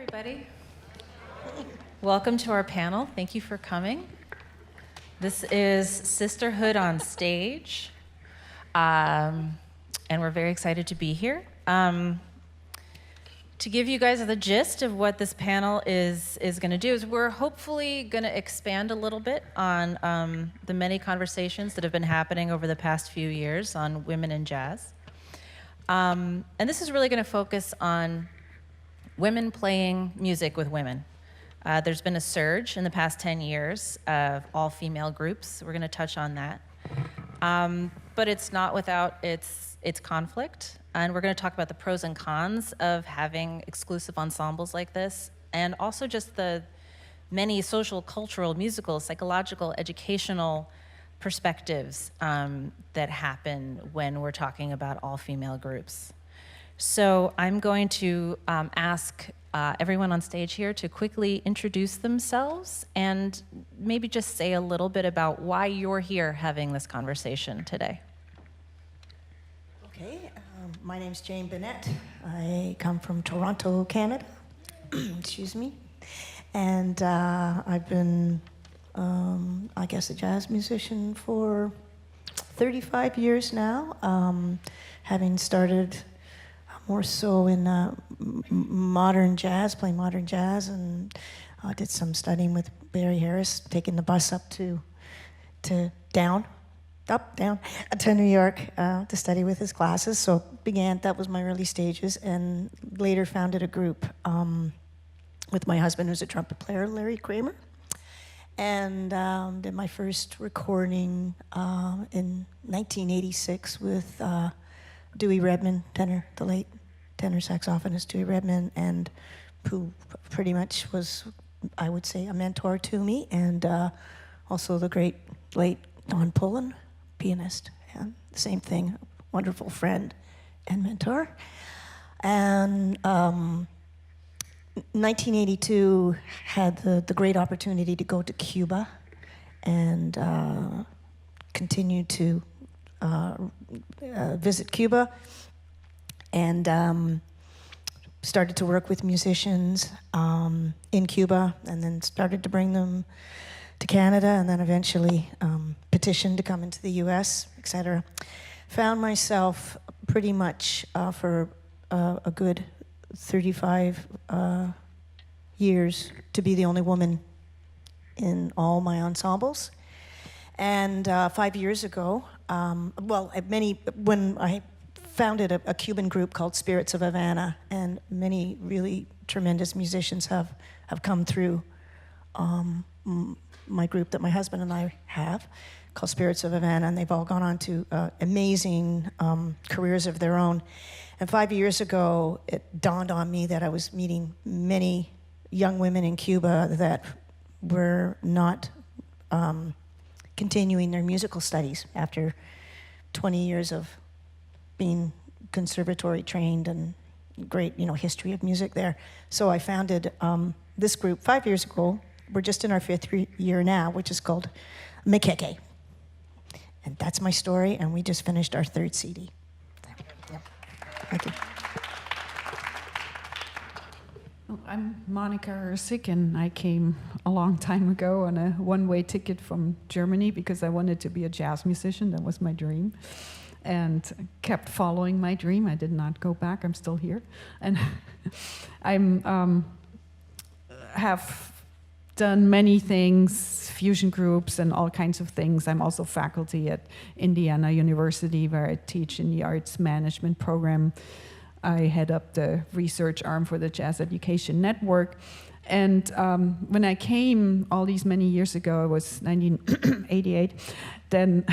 everybody. Welcome to our panel. Thank you for coming. This is Sisterhood on Stage, and we're very excited to be here. To give you guys the gist of what this panel is going to do is we're hopefully going to expand a little bit on the many conversations that have been happening over the past few years on women in jazz. And this is really going to focus on women playing music with women. There's been a surge in the past 10 years of all-female groups. We're going to touch on that. But it's not without its conflict. And we're going to talk about the pros and cons of having exclusive ensembles like this, and also just the many social, cultural, musical, psychological, educational perspectives that happen when we're talking about all-female groups. So I'm going to ask everyone on stage here to quickly introduce themselves and maybe just say a little bit about why you're here having this conversation today. Okay, my name's Jane Bunnett. I come from Toronto, Canada. Excuse me. And I've been, I guess, a jazz musician for 35 years now, having started more so in modern jazz, playing modern jazz, and did some studying with Barry Harris, taking the bus up to down to New York to study with his classes. So that was my early stages, and later founded a group with my husband, who's a trumpet player, Larry Kramer, and did my first recording in 1986 with Dewey Redman, tenor, the late tenor saxophonist Dewey Redman, and who pretty much was, I would say, a mentor to me, and also the great late Don Pullen, pianist, and the same thing, wonderful friend and mentor. And 1982 had the great opportunity to go to Cuba and continue to visit Cuba, and started to work with musicians in Cuba, and then started to bring them to Canada, and then eventually petitioned to come into the US, etc. Found myself pretty much for a good 35 years to be the only woman in all my ensembles. And 5 years ago, when I founded a Cuban group called Spirits of Havana, and many really tremendous musicians have come through my group that my husband and I have, called Spirits of Havana, and they've all gone on to amazing careers of their own. And 5 years ago, it dawned on me that I was meeting many young women in Cuba that were not continuing their musical studies after 20 years of being conservatory trained and great, history of music there. So I founded this group 5 years ago. We're just in our fifth year now, which is called Maqueque. And that's my story, and we just finished our third CD. Yep. Thank you. I'm Monika Herzig, and I came a long time ago on a one-way ticket from Germany because I wanted to be a jazz musician. That was my dream, and kept following my dream. I did not go back. I'm still here, and have done many things, fusion groups and all kinds of things. I'm also faculty at Indiana University, where I teach in the arts management program. I head up the research arm for the Jazz Education Network. And when I came all these many years ago, it was 1988, then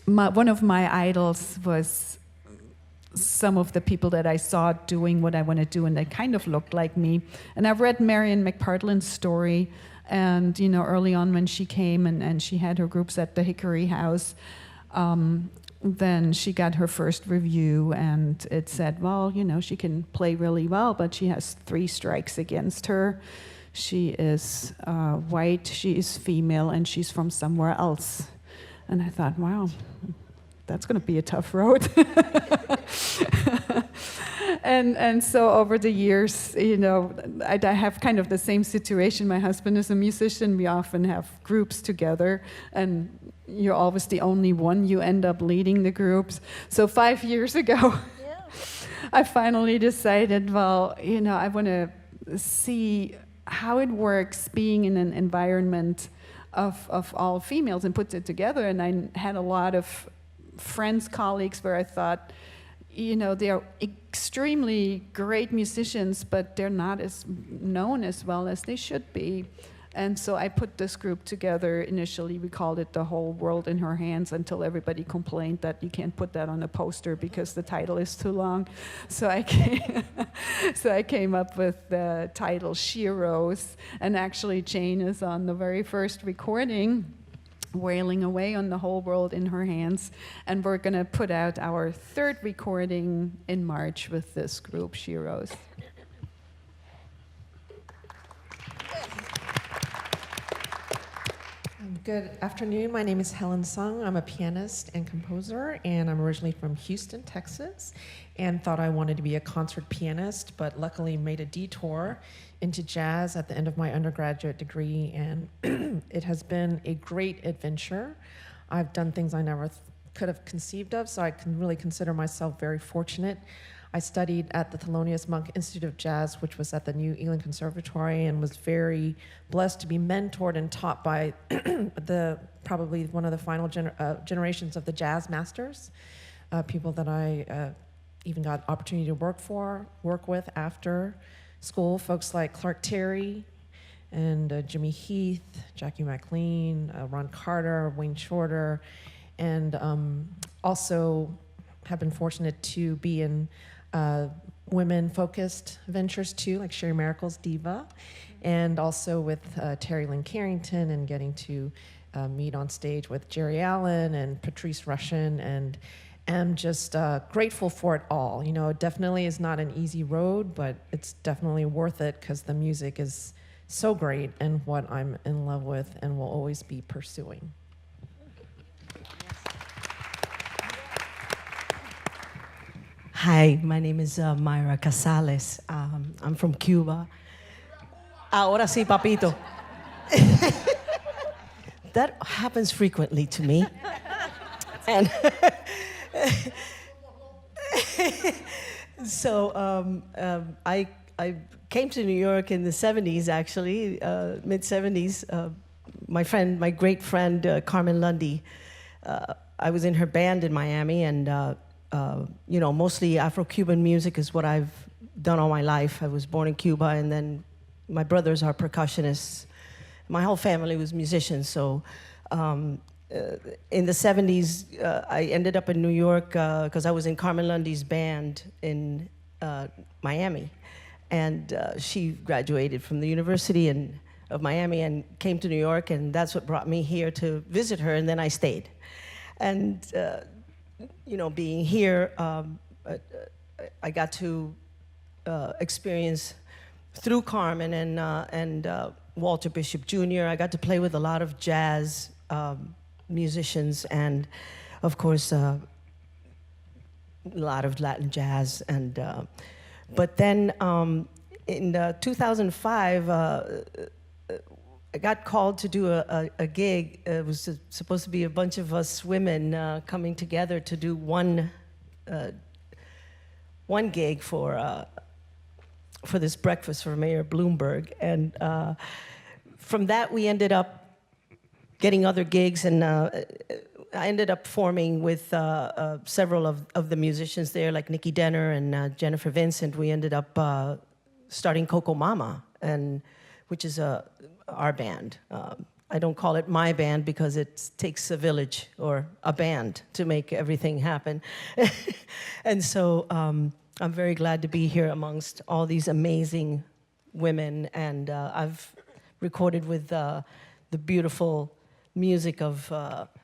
one of my idols was some of the people that I saw doing what I want to do, and they kind of looked like me. And I've read Marion McPartland's story, and early on when she came and she had her groups at the Hickory House, then she got her first review, and it said, well, she can play really well, but she has 3 strikes against her. She is white, she is female, and she's from somewhere else. And I thought, wow, that's going to be a tough road. And so over the years, you know, I have kind of the same situation. My husband is a musician. We often have groups together, and you're always the only one. You end up leading the groups. So 5 years ago, I finally decided, well, you know, I want to see how it works being in an environment of all females and put it together. And I had a lot of friends, colleagues, where I thought, you know, they are extremely great musicians, but they're not as known as well as they should be. And so I put this group together. Initially, we called it The Whole World in Her Hands, until everybody complained that you can't put that on a poster because the title is too long. So I came up with the title Sheroes, and actually Jane is on the very first recording, wailing away on the whole world in her hands. And we're going to put out our third recording in March with this group, Sheroes. Good afternoon. My name is Helen Sung. I'm a pianist and composer, and I'm originally from Houston, Texas, and thought I wanted to be a concert pianist, but luckily made a detour into jazz at the end of my undergraduate degree, and it has been a great adventure. I've done things I never could have conceived of, so I can really consider myself very fortunate. I studied at the Thelonious Monk Institute of Jazz, which was at the New England Conservatory, and was very blessed to be mentored and taught by probably one of the final generations of the jazz masters, people that I even got opportunity to work with after school, folks like Clark Terry and Jimmy Heath, Jackie McLean, Ron Carter, Wayne Shorter, and also have been fortunate to be in women-focused ventures too, like Sherrie Maricle's DIVA, and also with Terry Lynn Carrington, and getting to meet on stage with Jerry Allen and Patrice Rushen, and am just grateful for it all. You know, it definitely is not an easy road, but it's definitely worth it because the music is so great and what I'm in love with and will always be pursuing. Hi, my name is Mayra Casales. I'm from Cuba. Ahora sí, papito. That happens frequently to me. And so I came to New York in the 70s, actually, mid-70s. My great friend, Carmen Lundy, I was in her band in Miami, and you know, mostly Afro-Cuban music is what I've done all my life. I was born in Cuba, and then my brothers are percussionists. My whole family was musicians, so in the 70s, I ended up in New York because I was in Carmen Lundy's band in Miami. And she graduated from the University of Miami and came to New York, and that's what brought me here to visit her, and then I stayed. And you know, being here, I got to experience through Carmen and Walter Bishop Jr. I got to play with a lot of jazz musicians, and of course a lot of Latin jazz. And but then in 2005. I got called to do a gig. It was supposed to be a bunch of us women coming together to do one gig for this breakfast for Mayor Bloomberg. And from that, we ended up getting other gigs, and I ended up forming with several of the musicians there, like Nikki Denner and Jennifer Vincent. We ended up starting Cocomama, which is our band. I don't call it my band because it takes a village or a band to make everything happen. And so I'm very glad to be here amongst all these amazing women, and I've recorded with the beautiful music of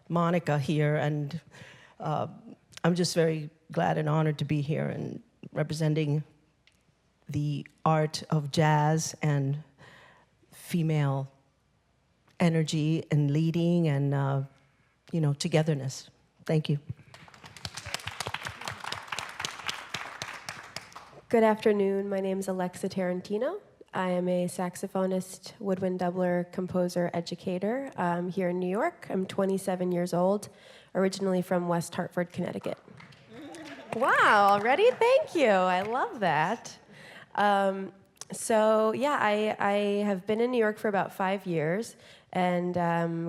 Monika here, and I'm just very glad and honored to be here and representing the art of jazz and female energy and leading and, you know, togetherness. Thank you. Good afternoon. My name is Alexa Tarantino. I am a saxophonist, woodwind doubler, composer, educator here in New York. I'm 27 years old, originally from West Hartford, Connecticut. Wow, already? Thank you. I love that. I have been in New York for about 5 years and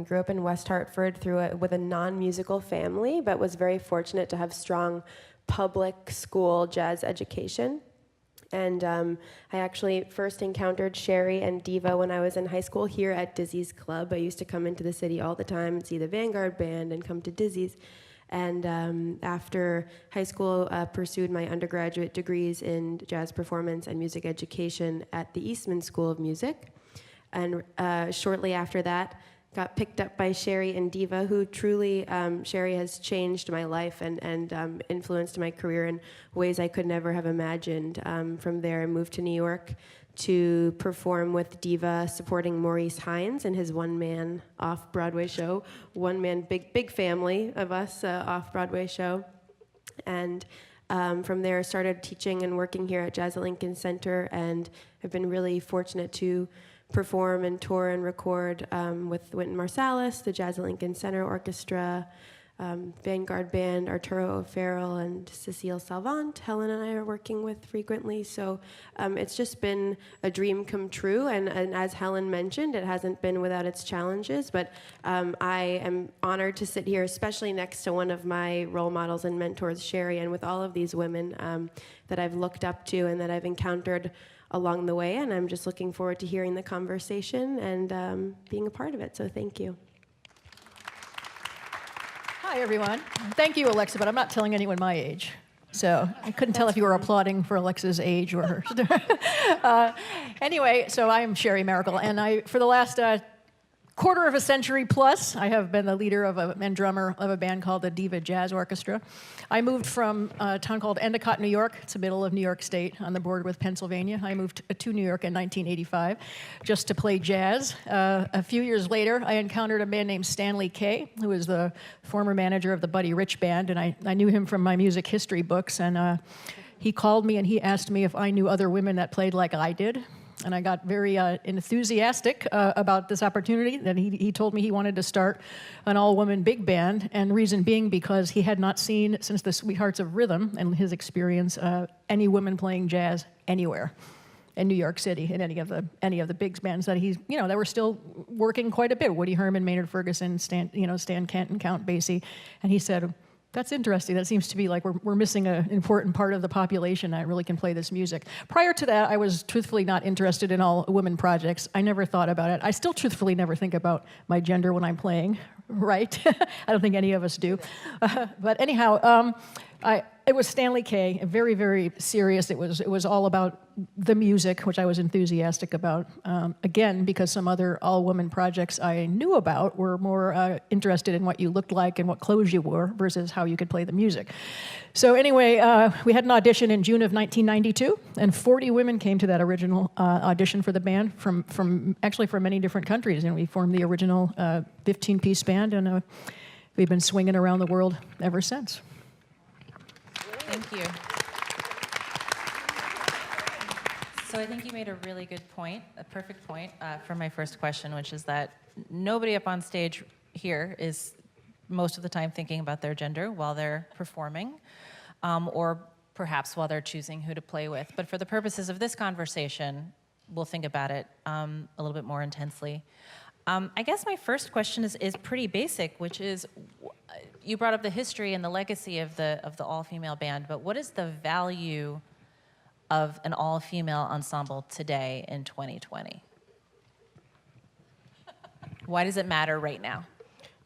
grew up in West Hartford with a non-musical family, but was very fortunate to have strong public school jazz education. And I actually first encountered Sherrie and DIVA when I was in high school here at Dizzy's Club. I used to come into the city all the time and see the Vanguard Band and come to Dizzy's. And after high school, pursued my undergraduate degrees in jazz performance and music education at the Eastman School of Music. And shortly after that, got picked up by Sherrie and DIVA, who truly, Sherrie has changed my life and influenced my career in ways I could never have imagined. From there, I moved to New York to perform with DIVA, supporting Maurice Hines and his one-man off-Broadway show, one-man big family of us off-Broadway show. And from there, started teaching and working here at Jazz at Lincoln Center, and have been really fortunate to perform and tour and record with Wynton Marsalis, the Jazz at Lincoln Center Orchestra, Vanguard Band, Arturo O'Farrell, and Cecile Salvant. Helen and I are working with frequently. So it's just been a dream come true. And as Helen mentioned, it hasn't been without its challenges. But I am honored to sit here, especially next to one of my role models and mentors, Sherrie, and with all of these women that I've looked up to and that I've encountered along the way, and I'm just looking forward to hearing the conversation and being a part of it, so thank you. Hi, everyone. Thank you, Alexa, but I'm not telling anyone my age. So I couldn't tell if you were applauding for Alexa's age or hers. Anyway, so I'm Sherrie Maricle, and for the last quarter of a century plus, I have been the leader and drummer of a band called the DIVA Jazz Orchestra. I moved from a town called Endicott, New York. It's the middle of New York State on the border with Pennsylvania. I moved to New York in 1985 just to play jazz. A few years later, I encountered a man named Stanley K, who was the former manager of the Buddy Rich Band, and I knew him from my music history books, and he called me and he asked me if I knew other women that played like I did. And I got very enthusiastic about this opportunity. Then he told me he wanted to start an all-woman big band, and reason being because he had not seen, since the Sweethearts of Rhythm and his experience, any women playing jazz anywhere in New York City in any of the big bands that that were still working quite a bit. Woody Herman, Maynard Ferguson, Stan Kent, and Count Basie. And he said, "That's interesting. That seems to be like we're missing an important part of the population that really can play this music." Prior to that, I was truthfully not interested in all women projects. I never thought about it. I still truthfully never think about my gender when I'm playing, right? I don't think any of us do. But anyhow, it was Stanley K, very, very serious. It was all about the music, which I was enthusiastic about. Again, because some other all-woman projects I knew about were more interested in what you looked like and what clothes you wore versus how you could play the music. So anyway, we had an audition in June of 1992, and 40 women came to that original audition for the band from many different countries, and we formed the original 15-piece band, and we've been swinging around the world ever since. Thank you. So I think you made a really good point, a perfect point for my first question, which is that nobody up on stage here is most of the time thinking about their gender while they're performing, or perhaps while they're choosing who to play with. But for the purposes of this conversation, we'll think about it a little bit more intensely. I guess my first question is pretty basic, which is, you brought up the history and the legacy of the all-female band, but what is the value of an all-female ensemble today in 2020? Why does it matter right now?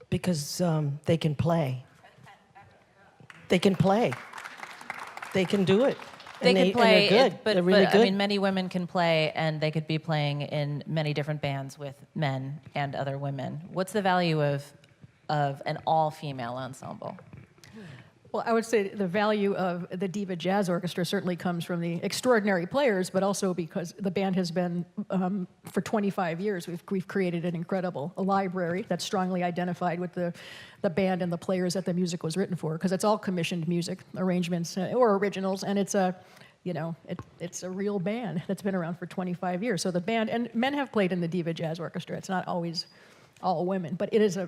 Because they can play. They can play. They can do it. They can play, and they're good. But they're really good. I mean, many women can play, and they could be playing in many different bands with men and other women. What's the value of an all-female ensemble? Well, I would say the value of the DIVA Jazz Orchestra certainly comes from the extraordinary players, but also because the band has been, for 25 years, we've created an incredible library that's strongly identified with the band and the players that the music was written for, because it's all commissioned music, arrangements, or originals, and it's it's a real band that's been around for 25 years. So the band, and men have played in the Diva Jazz Orchestra. It's not always all women, but it's a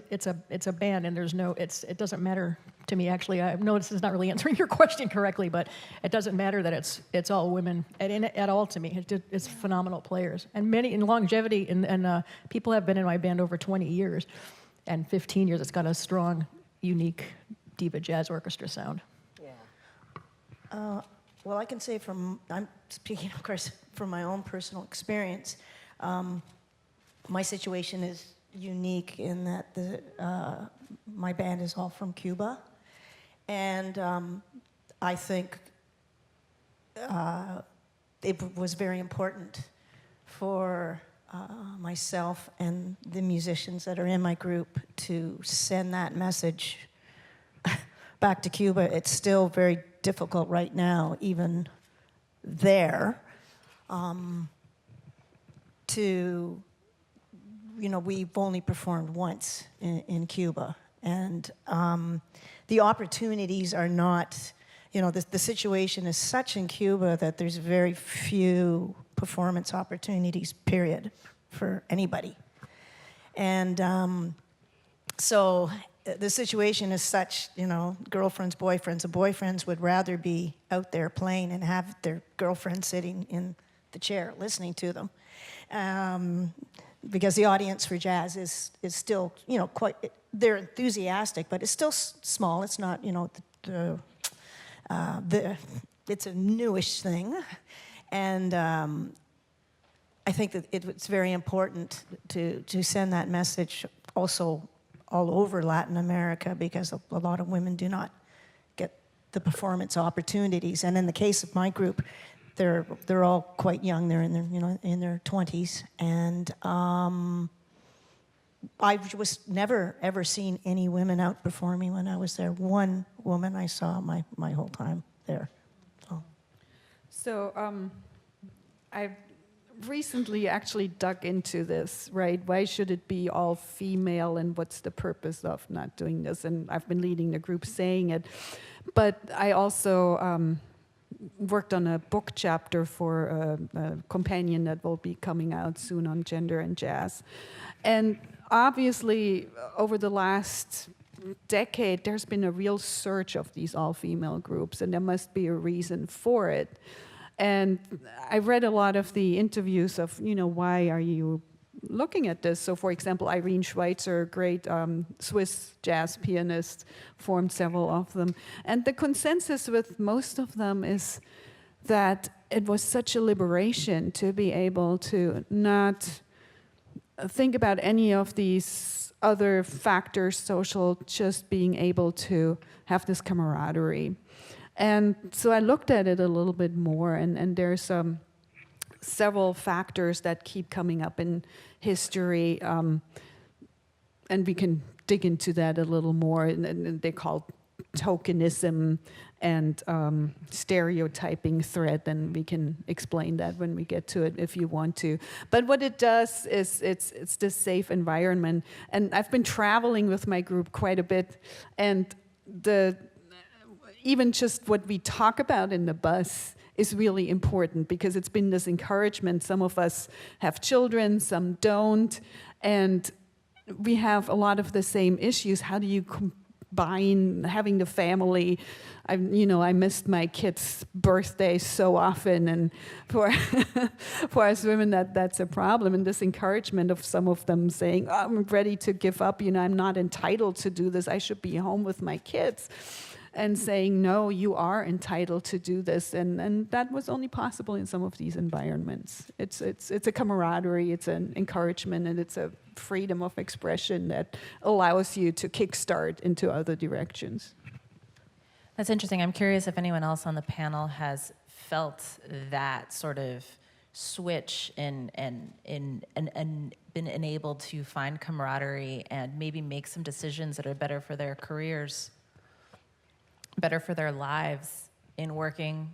band, and it doesn't matter to me, actually. I know this is not really answering your question correctly, but it doesn't matter that it's all women at all to me. It's phenomenal players, and many in longevity, and people have been in my band over 20 years, and 15 years. It's got a strong, unique Diva Jazz Orchestra sound. Yeah. Well, I can say I'm speaking, of course, from my own personal experience. My situation is unique in that my band is all from Cuba, and I think it was very important for myself and the musicians that are in my group to send that message back to Cuba. It's still very difficult right now, even there, we've only performed once in Cuba, and the opportunities are not, the situation is such in Cuba that there's very few performance opportunities, period, for anybody. And so the situation is such, girlfriends, boyfriends, and boyfriends would rather be out there playing and have their girlfriend sitting in the chair listening to them. Because the audience for jazz is still, they're enthusiastic, but it's still small. It's not, it's a newish thing. And I think that it's very important to send that message also all over Latin America, because a lot of women do not get the performance opportunities. And in the case of my group, they're all quite young. They're in their 20s, and I was never ever seen any women out performing when I was there. One woman I saw my whole time there. So I've recently actually dug into this, right? Why should it be all female, and what's the purpose of not doing this? And I've been leading the group saying it, but I also worked on a book chapter for a companion that will be coming out soon on gender and jazz. And obviously, over the last decade, there's been a real surge of these all-female groups, and there must be a reason for it. And I read a lot of the interviews of, why are you looking at this? So, for example, Irene Schweitzer, great Swiss jazz pianist, formed several of them. And the consensus with most of them is that it was such a liberation to be able to not think about any of these other factors, social, just being able to have this camaraderie. And so I looked at it a little bit more, and there's several factors that keep coming up in history, and we can dig into that a little more. And they're called tokenism and stereotyping threat, and we can explain that when we get to it if you want to. But what it does is it's this safe environment. And I've been traveling with my group quite a bit, and even just what we talk about in the bus is really important, because it's been this encouragement. Some of us have children, some don't, and we have a lot of the same issues. How do you combine having the family? I missed my kids' birthdays so often, and for us women, that's a problem. And this encouragement of some of them saying, I'm ready to give up, I'm not entitled to do this, I should be home with my kids. And saying, no, you are entitled to do this. And that was only possible in some of these environments. It's a camaraderie, it's an encouragement, and it's a freedom of expression that allows you to kickstart into other directions. That's interesting. I'm curious if anyone else on the panel has felt that sort of switch and been enabled to find camaraderie and maybe make some decisions that are better for their careers, better for their lives in working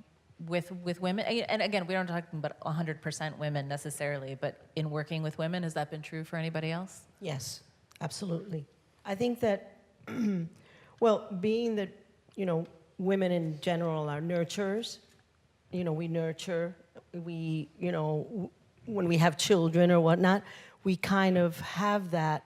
with women. And again, we don't talk about 100% women necessarily, but in working with women, has that been true for anybody else? Yes, absolutely. I think that, being that, women in general are nurturers, we nurture. We, when we have children or whatnot, we kind of have that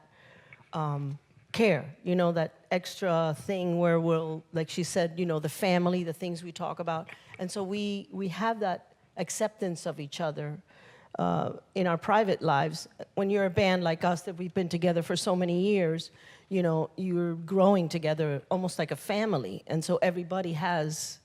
care, that extra thing where we'll, like she said, the family, the things we talk about. And so we have that acceptance of each other in our private lives. When you're a band like us that we've been together for so many years, you're growing together almost like a family. And so everybody has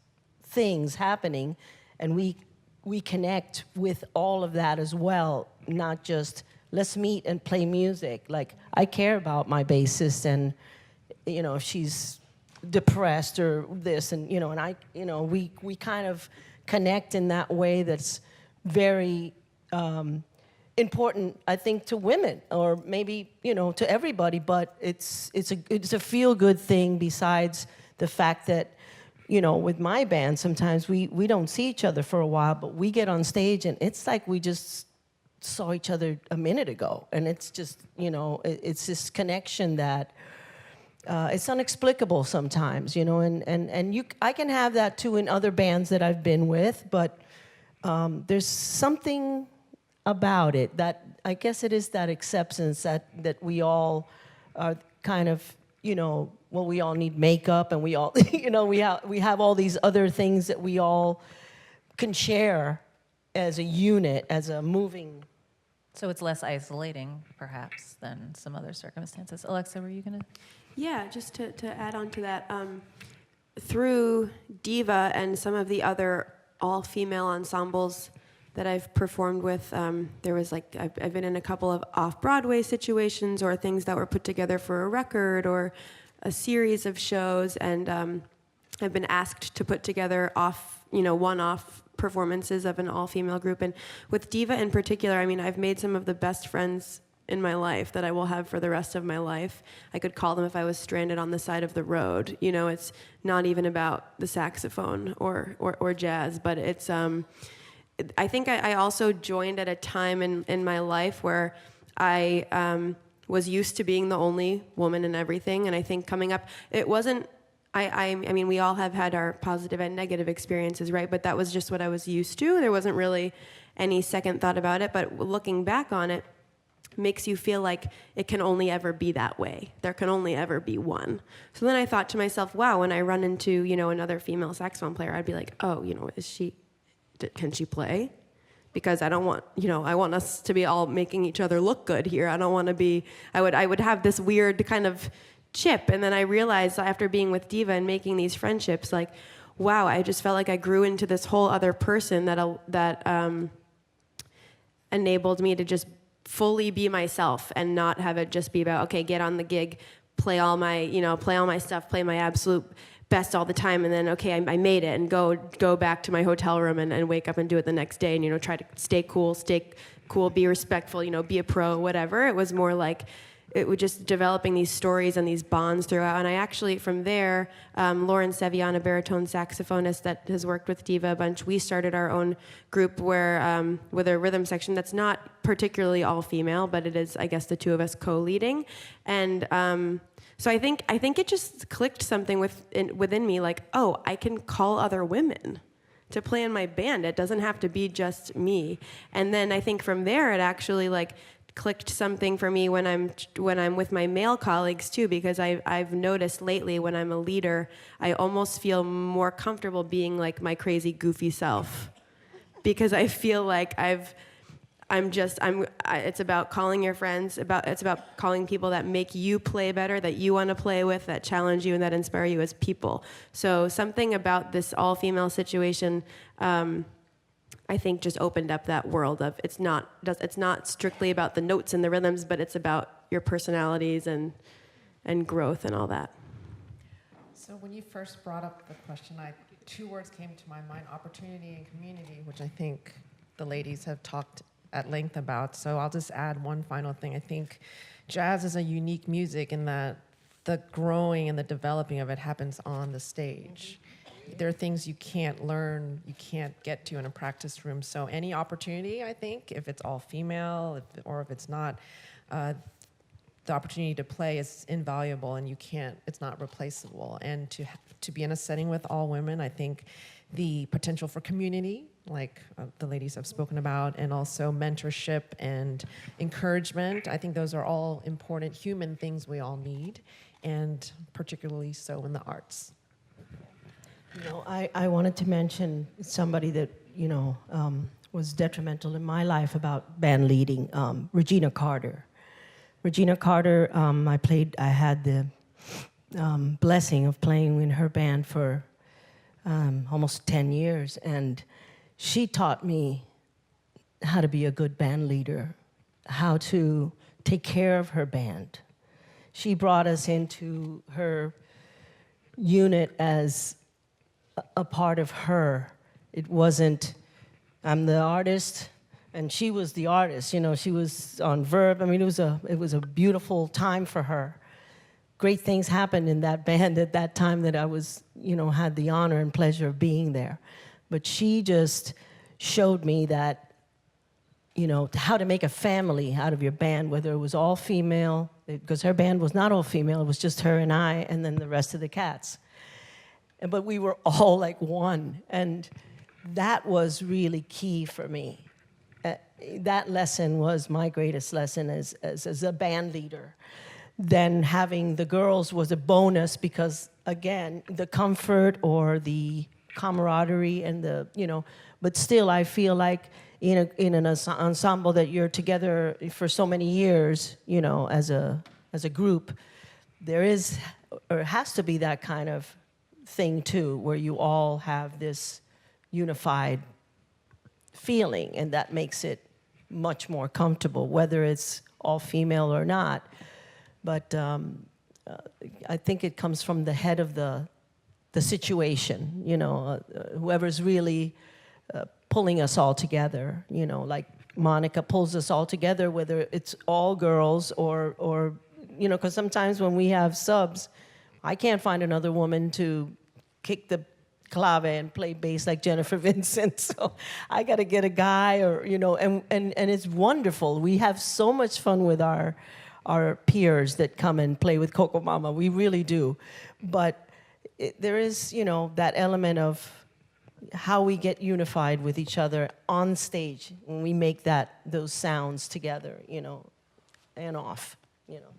things happening, and we connect with all of that as well, not just let's meet and play music. Like, I care about my bassist, and if she's depressed or this, and and I, we kind of connect in that way that's very important, I think, to women, or maybe to everybody. But it's a feel good thing. Besides the fact that with my band, sometimes we don't see each other for a while, but we get on stage and it's like we just saw each other a minute ago, and it's just it's this connection that it's inexplicable sometimes, and I can have that too in other bands that I've been with, but there's something about it that I guess it is that acceptance that we all are kind of we all need makeup, and we all we have all these other things that we all can share as a unit, as a moving. So it's less isolating, perhaps, than some other circumstances. Alexa, were you going to? Yeah, just to add on to that, through DIVA and some of the other all-female ensembles that I've performed with, there was I've been in a couple of off-Broadway situations or things that were put together for a record or a series of shows, and I've been asked to put together one-off performances of an all-female group. And with DIVA in particular, I mean, I've made some of the best friends in my life that I will have for the rest of my life. I could call them if I was stranded on the side of the road. It's not even about the saxophone or jazz, but it's, I think I also joined at a time in my life where I was used to being the only woman in everything. And I think coming up, it wasn't, I mean, we all have had our positive and negative experiences, right? But that was just what I was used to. There wasn't really any second thought about it. But looking back on it, makes you feel like it can only ever be that way. There can only ever be one. So then I thought to myself, wow, when I run into, another female saxophone player, I'd be like, oh, can she play? Because I don't want, I want us to be all making each other look good here. I don't want to be, I would have this weird kind of chip. And then I realized after being with DIVA and making these friendships, like, wow, I just felt like I grew into this whole other person that enabled me to just fully be myself and not have it just be about, okay, get on the gig, play all my stuff, play my absolute best all the time, and then, okay, I made it, and go back to my hotel room and wake up and do it the next day, and, try to stay cool, be respectful, be a pro, whatever. It was more like, it was just developing these stories and these bonds throughout. And I actually, from there, Lauren Sevian, a baritone saxophonist that has worked with DIVA a bunch, we started our own group where with a rhythm section that's not particularly all female, but it is, I guess, the two of us co-leading. And so I think it just clicked something within me, like, oh, I can call other women to play in my band. It doesn't have to be just me. And then I think from there, it actually clicked something for me when I'm with my male colleagues too, because I've noticed lately when I'm a leader, I almost feel more comfortable being like my crazy goofy self, because I feel like it's about calling your friends, it's about calling people that make you play better, that you want to play with, that challenge you and that inspire you as people. So something about this all-female situation, I think, just opened up that world of it's not strictly about the notes and the rhythms, but it's about your personalities and growth and all that. So when you first brought up the question, two words came to my mind: opportunity and community, which I think the ladies have talked at length about. So I'll just add one final thing. I think jazz is a unique music in that the growing and the developing of it happens on the stage. There are things you can't learn, you can't get to in a practice room. So any opportunity, I think, if it's all female or if it's not, the opportunity to play is invaluable, and it's not replaceable. And to be in a setting with all women, I think the potential for community, like the ladies have spoken about, and also mentorship and encouragement. I think those are all important human things we all need, and particularly so in the arts. You know, I wanted to mention somebody that, you know, was detrimental in my life about band leading, Regina Carter. Regina Carter, I had the blessing of playing in her band for almost 10 years, and she taught me how to be a good band leader, how to take care of her band. She brought us into her unit as a part of her. It wasn't, I'm the artist, and she was the artist. You know, she was on verb. I mean, it was a beautiful time for her. Great things happened in that band at that time that I was, you know, had the honor and pleasure of being there. But she just showed me that, you know, how to make a family out of your band, whether it was all female, because her band was not all female, it was just her and I, and then the rest of the cats. But we were all like one, and that was really key for me. That lesson was my greatest lesson as a band leader. Then having the girls was a bonus because, again, the comfort or the camaraderie and the, you know, but still I feel like in an ensemble that you're together for so many years, you know, as a group, there is or has to be that kind of thing too, where you all have this unified feeling, and that makes it much more comfortable, whether it's all female or not. But I think it comes from the head of the situation, you know, whoever's really pulling us all together, you know, like Monika pulls us all together, whether it's all girls or you know, because sometimes when we have subs, I can't find another woman to kick the clave and play bass like Jennifer Vincent, so I got to get a guy, or, you know, and it's wonderful. We have so much fun with our peers that come and play with Cocomama. We really do. But there is, you know, that element of how we get unified with each other on stage when we make those sounds together, you know, and off, you know.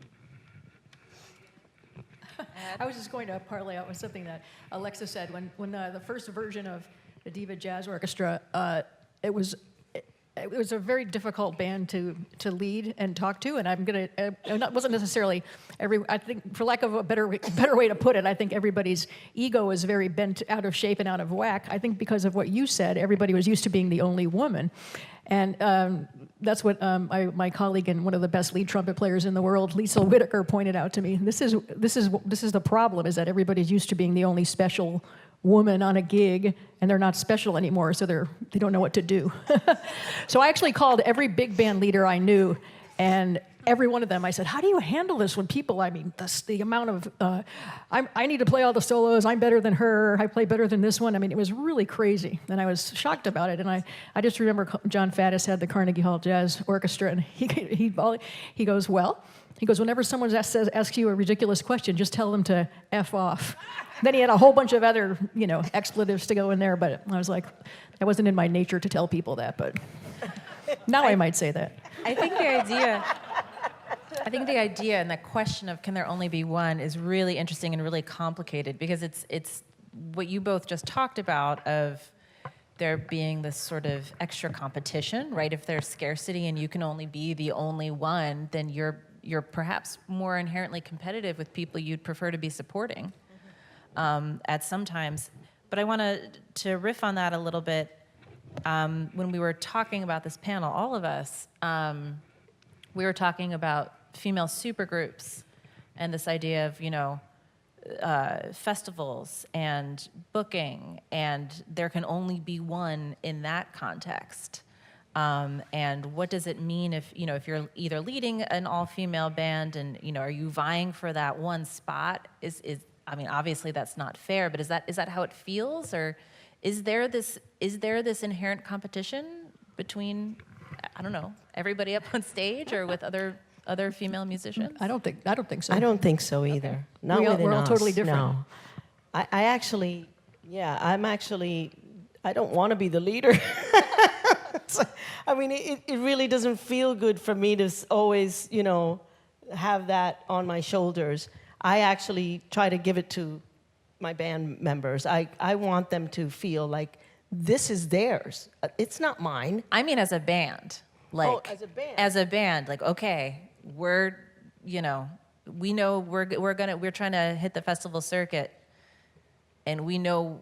I was just going to parlay out with something that Alexa said. When the first version of the DIVA Jazz Orchestra, it was a very difficult band to lead and talk to, and it wasn't necessarily I think, for lack of a better way to put it, I think everybody's ego is very bent out of shape and out of whack. I think because of what you said, everybody was used to being the only woman, and that's what my colleague and one of the best lead trumpet players in the world, Lisa Whitaker, pointed out to me. This is the problem, is that everybody's used to being the only special woman on a gig, and they're not special anymore, so they don't know what to do. So I actually called every big band leader I knew, and every one of them, I said, how do you handle this when people, I mean, the amount of, I need to play all the solos, I'm better than her, I play better than this one. I mean, it was really crazy, and I was shocked about it. And I just remember John Faddis had the Carnegie Hall Jazz Orchestra, and he goes, whenever someone asks you a ridiculous question, just tell them to F off. Then he had a whole bunch of other, you know, expletives to go in there, but I was like, it wasn't in my nature to tell people that, but now I might say that. I think the idea and the question of can there only be one is really interesting and really complicated, because it's what you both just talked about of there being this sort of extra competition, right? If there's scarcity and you can only be the only one, then you're perhaps more inherently competitive with people you'd prefer to be supporting at some times. But I want to riff on that a little bit. When we were talking about this panel, all of us, we were talking about female supergroups and this idea of, you know, festivals and booking, and there can only be one in that context. And what does it mean if you're either leading an all-female band and, you know, are you vying for that one spot? I mean, obviously that's not fair, but is that how it feels, or is there this inherent competition between, I don't know, everybody up on stage or with other female musicians? I don't think so. I don't think so either. Okay. Not within us. We're all totally different. No. I'm actually I don't want to be the leader. I mean, it really doesn't feel good for me to always, have that on my shoulders. I actually try to give it to my band members. I want them to feel like this is theirs. It's not mine. I mean, as a band, as a band, like, okay, we're trying to hit the festival circuit, and we know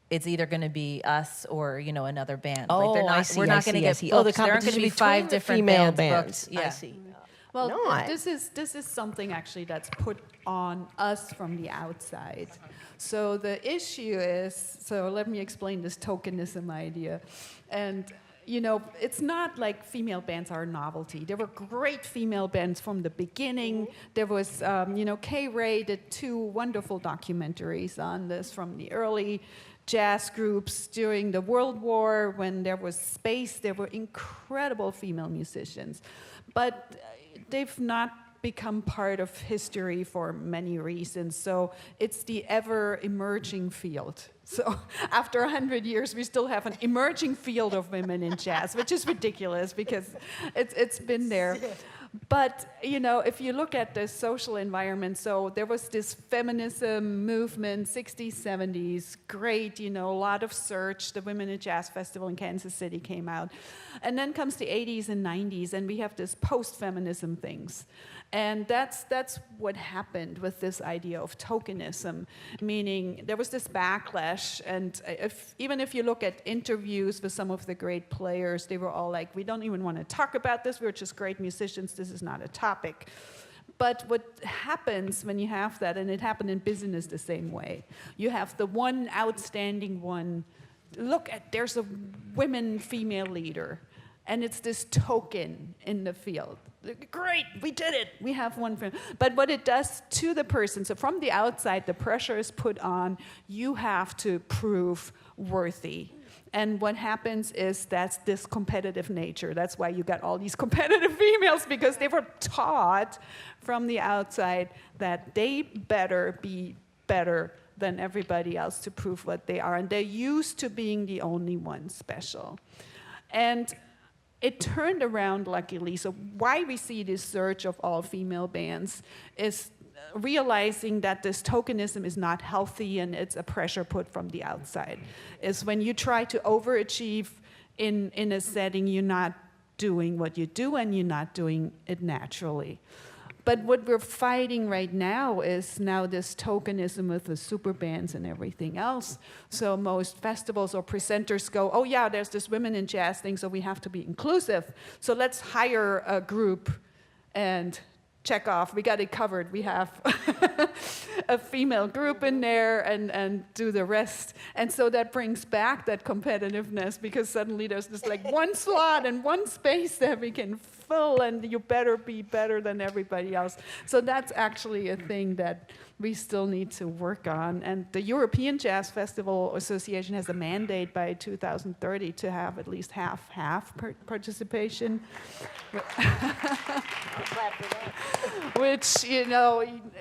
it's either going to be us or another band. Oh, like they're not, I see, we're not going to get booked. There aren't going to be 5 different female bands booked. Yeah. I see. Well, No, this is something actually that's put on us from the outside. So the issue is, so let me explain this tokenism idea. And, it's not like female bands are a novelty. There were great female bands from the beginning. There was, Kay Ray did 2 wonderful documentaries on this from the early jazz groups during the World War. When there was space, there were incredible female musicians. But they've not become part of history for many reasons. So it's the ever-emerging field. So after 100 years, we still have an emerging field of women in jazz, which is ridiculous because it's been there. But, if you look at the social environment, so there was this feminism movement, 60s, 70s, great, a lot of search. The Women in Jazz Festival in Kansas City came out. And then comes the 80s and 90s, and we have this post-feminism things. And that's what happened with this idea of tokenism, meaning there was this backlash. And even if you look at interviews with some of the great players, they were all like, we don't even want to talk about this. We're just great musicians. This is not a topic. But what happens when you have that, and it happened in business the same way, you have the one outstanding one. Look at, there's a female leader. And it's this token in the field. Great, we did it. We have one film. But what it does to the person, so from the outside, the pressure is put on, you have to prove worthy. And what happens is that's this competitive nature. That's why you got all these competitive females, because they were taught from the outside that they better be better than everybody else to prove what they are. And they're used to being the only one special. And it turned around, luckily. So why we see this surge of all-female bands is realizing that this tokenism is not healthy and it's a pressure put from the outside. Is when you try to overachieve in a setting, you're not doing what you do and you're not doing it naturally. But what we're fighting right now is this tokenism with the super bands and everything else. So most festivals or presenters go, oh yeah, there's this women in jazz thing, so we have to be inclusive. So let's hire a group and check off, we got it covered. We have a female group in there and do the rest. And so that brings back that competitiveness, because suddenly there's this like one slot and one space that we can fill, and you better be better than everybody else. So that's actually a thing that we still need to work on. And the European Jazz Festival Association has a mandate by 2030 to have at least half participation. Which,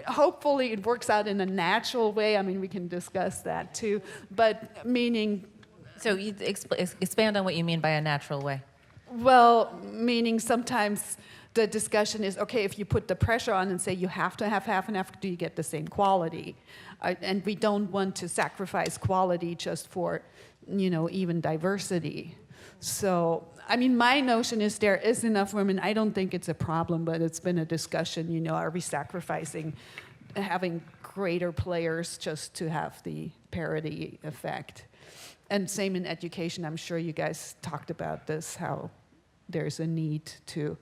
hopefully it works out in a natural way. I mean, we can discuss that too. But meaning... So you expand on what you mean by a natural way. Well, meaning sometimes the discussion is, okay, if you put the pressure on and say you have to have half and half, do you get the same quality? And we don't want to sacrifice quality just for, even diversity. So, I mean, my notion is there is enough women. I don't think it's a problem, but it's been a discussion, are we sacrificing having greater players just to have the parity effect? And same in education. I'm sure you guys talked about this, how there's a need to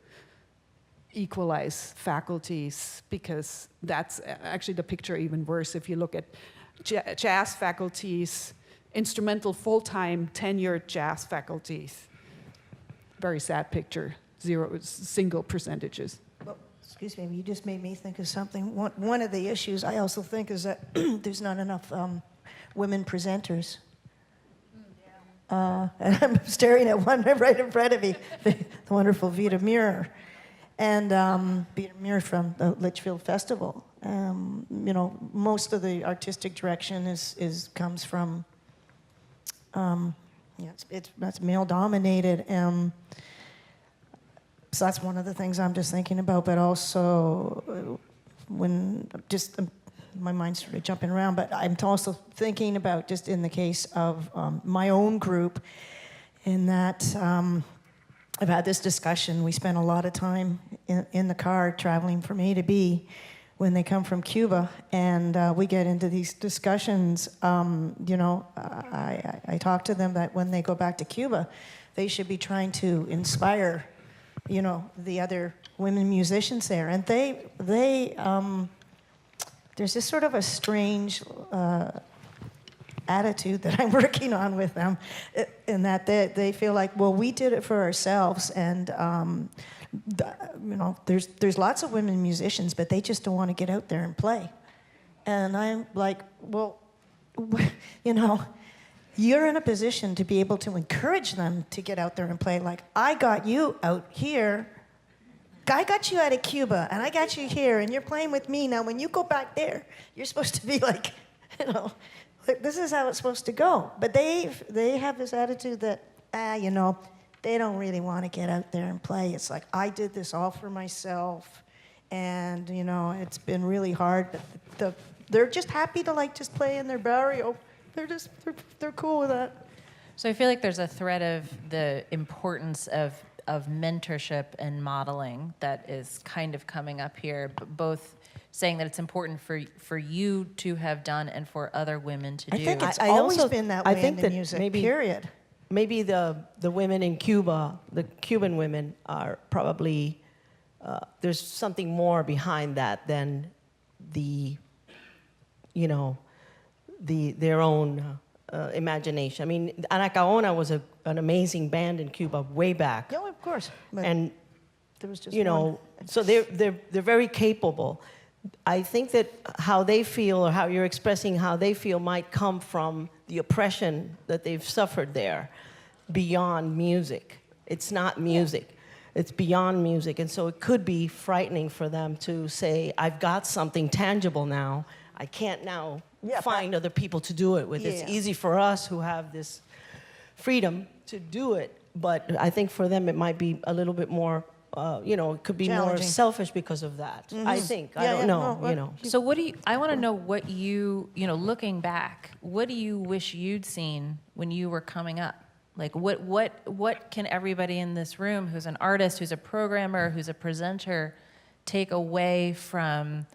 equalize faculties, because that's actually the picture even worse. If you look at jazz faculties, instrumental full-time tenured jazz faculties, very sad picture, single percentages. Well, excuse me, you just made me think of something. One of the issues I also think is that there's not enough women presenters. And I'm staring at one right in front of me, the wonderful Vita Muir. And Vita Muir from the Litchfield Festival. Most of the artistic direction comes from Yeah, that's male dominated. So that's one of the things I'm just thinking about. But also, when just my mind started jumping around. But I'm also thinking about just in the case of my own group, in that I've had this discussion. We spend a lot of time in the car traveling from A to B when they come from Cuba, and we get into these discussions. I talk to them that when they go back to Cuba, they should be trying to inspire, the other women musicians there. And there's this sort of a strange attitude that I'm working on with them, in that they feel like, well, we did it for ourselves, and there's lots of women musicians, but they just don't want to get out there and play. And I'm like, well, you're in a position to be able to encourage them to get out there and play. Like, I got you out here. I got you out of Cuba, and I got you here, and you're playing with me. Now, when you go back there, you're supposed to be like, this is how it's supposed to go. But they have this attitude that, they don't really want to get out there and play. It's like, I did this all for myself, and, it's been really hard. But they're just happy to, just play in their barrio. They're cool with that. So I feel like there's a thread of the importance of mentorship and modeling that is kind of coming up here, but both saying that it's important for you to have done and for other women to do. I think it's always been that way in the music, period. Maybe the women in Cuba, the Cuban women, are probably, there's something more behind that than their own imagination. I mean, Anacaona was an amazing band in Cuba way back. Yeah, of course. But and there was just so they're very capable. I think that how they feel, or how you're expressing how they feel, might come from the oppression that they've suffered there, beyond music. It's not music. Yeah. It's beyond music. And so it could be frightening for them to say, I've got something tangible now. I can't now find other people to do it with. Yeah. It's easy for us who have this freedom to do it. But I think for them it might be a little bit more, it could be more selfish because of that. Mm-hmm. I think. I don't know. So I want to know what you, looking back, what do you wish you'd seen when you were coming up? Like, what can everybody in this room who's an artist, who's a programmer, who's a presenter, take away from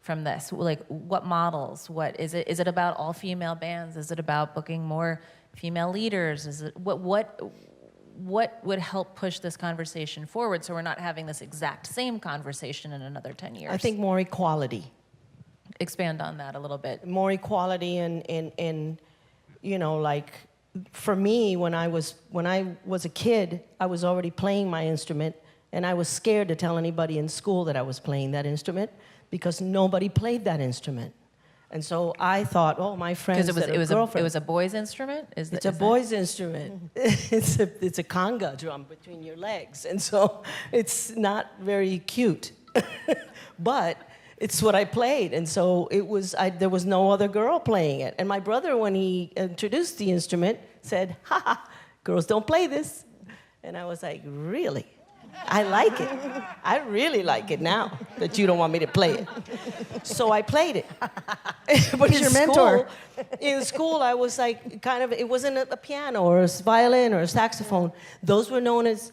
this? Like, what models? What is it? Is it about all female bands? Is it about booking more female leaders? Is it what would help push this conversation forward so we're not having this exact same conversation in another 10 years? I think more equality. Expand on that a little bit. More equality and for me, when I was a kid, I was already playing my instrument, and I was scared to tell anybody in school that I was playing that instrument because nobody played that instrument. And so I thought, my friends Because it was a boy's instrument? It's a boy's instrument. It's a conga drum between your legs. And so it's not very cute. But it's what I played. And so there was no other girl playing it. And my brother, when he introduced the instrument, said, girls don't play this. And I was like, really? I like it. I really like it now that you don't want me to play it. So I played it. But Who's your mentor? In school, I was like, it wasn't a piano or a violin or a saxophone. Those were known as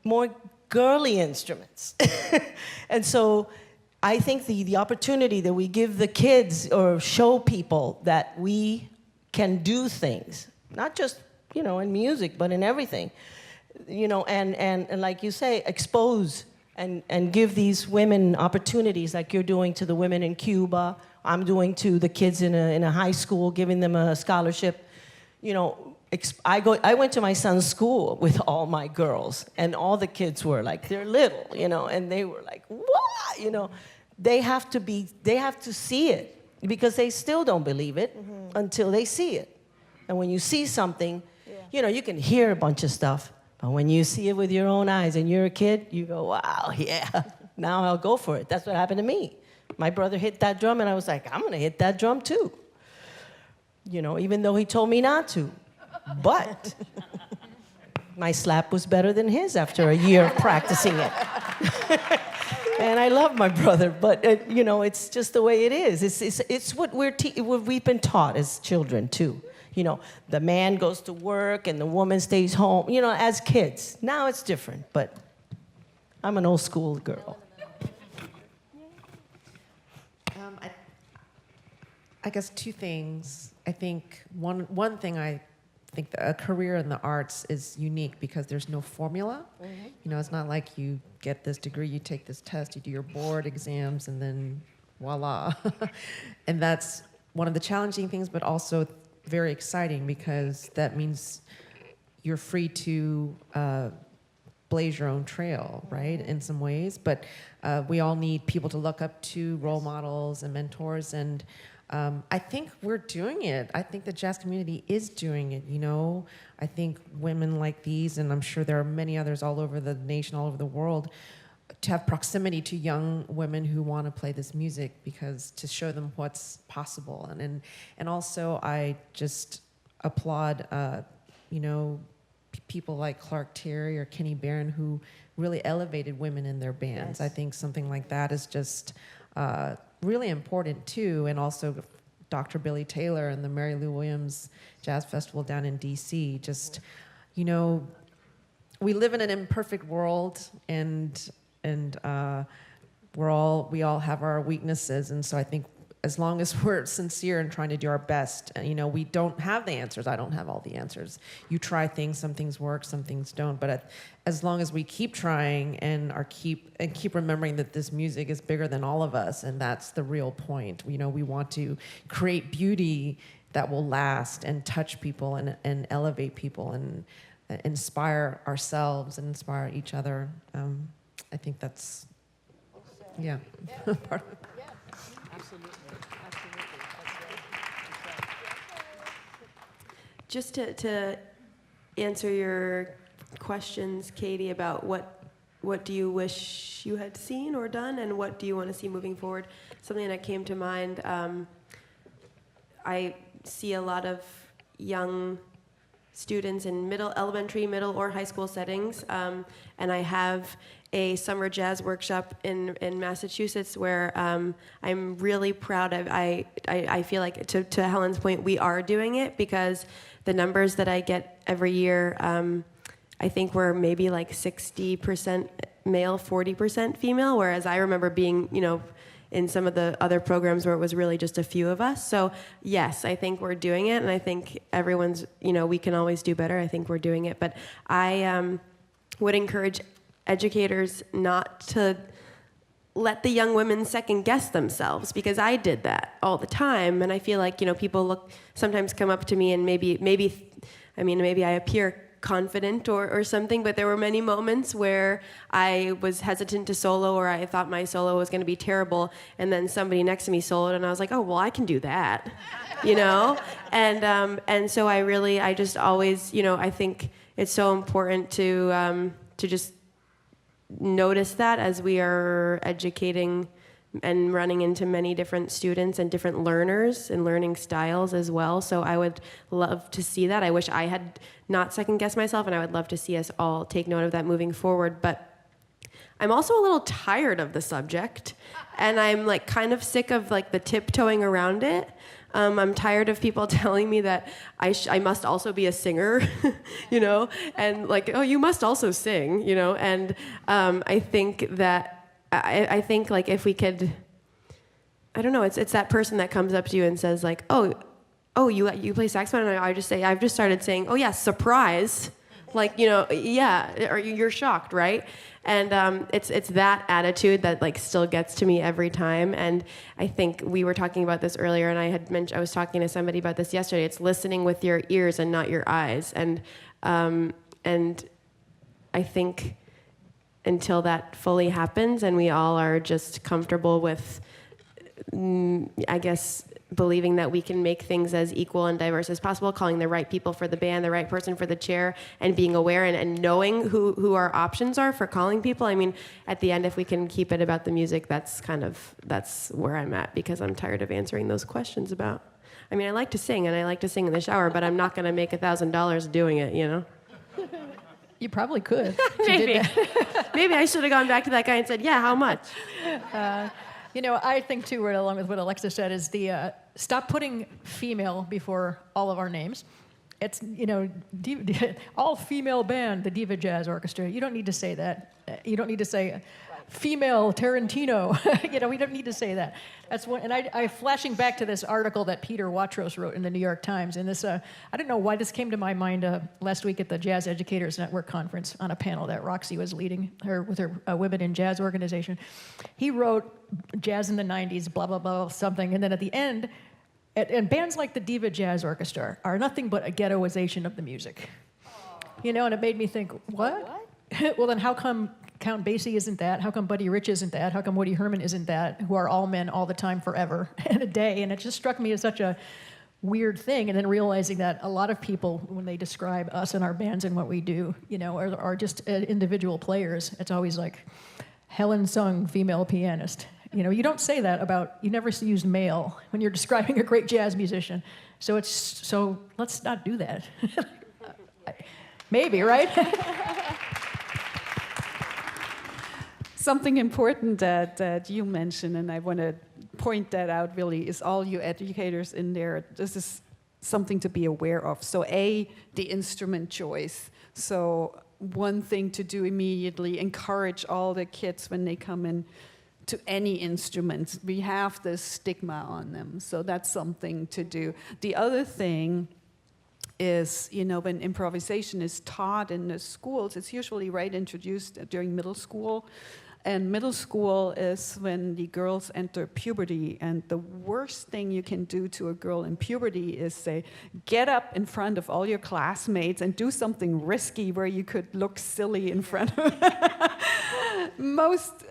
more girly instruments. And so I think the opportunity that we give the kids or show people that we can do things, not just, in music, but in everything. And like you say, expose and give these women opportunities like you're doing to the women in Cuba. I'm doing to the kids in a high school, giving them a scholarship. I went to my son's school with all my girls, and all the kids were like, they're little, and they were like, what? They have to see it, because they still don't believe it until they see it. And when you see something, you can hear a bunch of stuff. But when you see it with your own eyes and you're a kid, you go, wow, yeah, now I'll go for it. That's what happened to me. My brother hit that drum, and I was like, I'm going to hit that drum too. Even though he told me not to. But my slap was better than his after a year of practicing it. And I love my brother, but it's just the way it is. It's what what we've been taught as children too. The man goes to work and the woman stays home. As kids. Now it's different, but I'm an old school girl. I guess two things. I think one thing I think that a career in the arts is unique because there's no formula. Mm-hmm. It's not like you get this degree, you take this test, you do your board exams, and then voila. And that's one of the challenging things, but also very exciting because that means you're free to blaze your own trail, right, in some ways. But we all need people to look up to, role models and mentors, and I think we're doing it. I think the jazz community is doing it, I think women like these, and I'm sure there are many others all over the nation, all over the world, to have proximity to young women who want to play this music because to show them what's possible. And also I just applaud, people like Clark Terry or Kenny Barron who really elevated women in their bands. Yes. I think something like that is just really important too, and also Dr. Billy Taylor and the Mary Lou Williams Jazz Festival down in DC. Just, we live in an imperfect world, and we all have our weaknesses, and so I think as long as we're sincere and trying to do our best, we don't have the answers. I don't have all the answers. You try things, some things work, some things don't. But as long as we keep trying and keep remembering that this music is bigger than all of us, and that's the real point. We want to create beauty that will last and touch people and elevate people and inspire ourselves and inspire each other. I think that's, yeah. Part of it. Just to answer your questions, Katie, about what do you wish you had seen or done, and what do you want to see moving forward, something that came to mind, I see a lot of young students in elementary, middle, or high school settings, and I have a summer jazz workshop in Massachusetts where I'm really proud of. I feel like, to Helen's point, we are doing it because the numbers that I get every year, I think we're maybe like 60% male, 40% female, whereas I remember being, in some of the other programs where it was really just a few of us. So yes, I think we're doing it, and I think everyone's, we can always do better. I think we're doing it, but I would encourage educators not to let the young women second guess themselves, because I did that all the time, and I feel like people sometimes come up to me and maybe I appear confident or something, but there were many moments where I was hesitant to solo, or I thought my solo was going to be terrible, and then somebody next to me soloed, and I was like, oh well, I can do that, and so I just always I think it's so important to just notice that as we are educating and running into many different students and different learners and learning styles as well. So I would love to see that. I wish I had not second-guessed myself, and I would love to see us all take note of that moving forward. But I'm also a little tired of the subject, and I'm kind of sick of the tiptoeing around it. I'm tired of people telling me that I must also be a singer, and oh, you must also sing, and I think that I think if we could, I don't know, it's that person that comes up to you and says oh, you play saxophone, and I just say, I've just started saying, oh yeah, surprise, yeah, or you're shocked, right? And it's that attitude that still gets to me every time. And I think we were talking about this earlier, and I was talking to somebody about this yesterday. It's listening with your ears and not your eyes. And I think until that fully happens, and we all are just comfortable with, I guess, believing that we can make things as equal and diverse as possible, calling the right people for the band, the right person for the chair, and being aware and knowing who our options are for calling people. I mean, at the end, if we can keep it about the music, that's where I'm at, because I'm tired of answering those questions about I mean, I like to sing, and I like to sing in the shower, but I'm not going to make $1,000 doing it, you know? You probably could. if you Maybe. did that. Maybe I should have gone back to that guy and said, yeah, how much? You know, I think too, right along with what Alexa said, is the stop putting female before all of our names. It's, you know, all female band, the Diva Jazz Orchestra. You don't need to say that. You don't need to say female Tarantino. You know, we don't need to say that. That's one. And I flashing back to this article that Peter Watros wrote in the New York Times. And this, I don't know why this came to my mind last week at the Jazz Educators Network conference on a panel that Roxy was leading with her Women in Jazz organization. He wrote jazz in the 90s, blah, blah, blah, something. And then at the end, and bands like the Diva Jazz Orchestra are nothing but a ghettoization of the music. You know, and it made me think, what? Well, then how come Count Basie isn't that? How come Buddy Rich isn't that? How come Woody Herman isn't that? Who are all men all the time forever and a day. And it just struck me as such a weird thing. And then realizing that a lot of people, when they describe us and our bands and what we do, you know, are just individual players. It's always like, Helen Sung, female pianist. You know, you don't say that about, you never use male when you're describing a great jazz musician. So let's not do that. Maybe, right? Something important that you mentioned, and I want to point that out really, is all you educators in there. This is something to be aware of. So the instrument choice. So one thing to do immediately, encourage all the kids when they come in to any instruments. We have this stigma on them, so that's something to do. The other thing is, you know, when improvisation is taught in the schools, it's usually introduced during middle school. And middle school is when the girls enter puberty, and the worst thing you can do to a girl in puberty is say, get up in front of all your classmates and do something risky where you could look silly in front of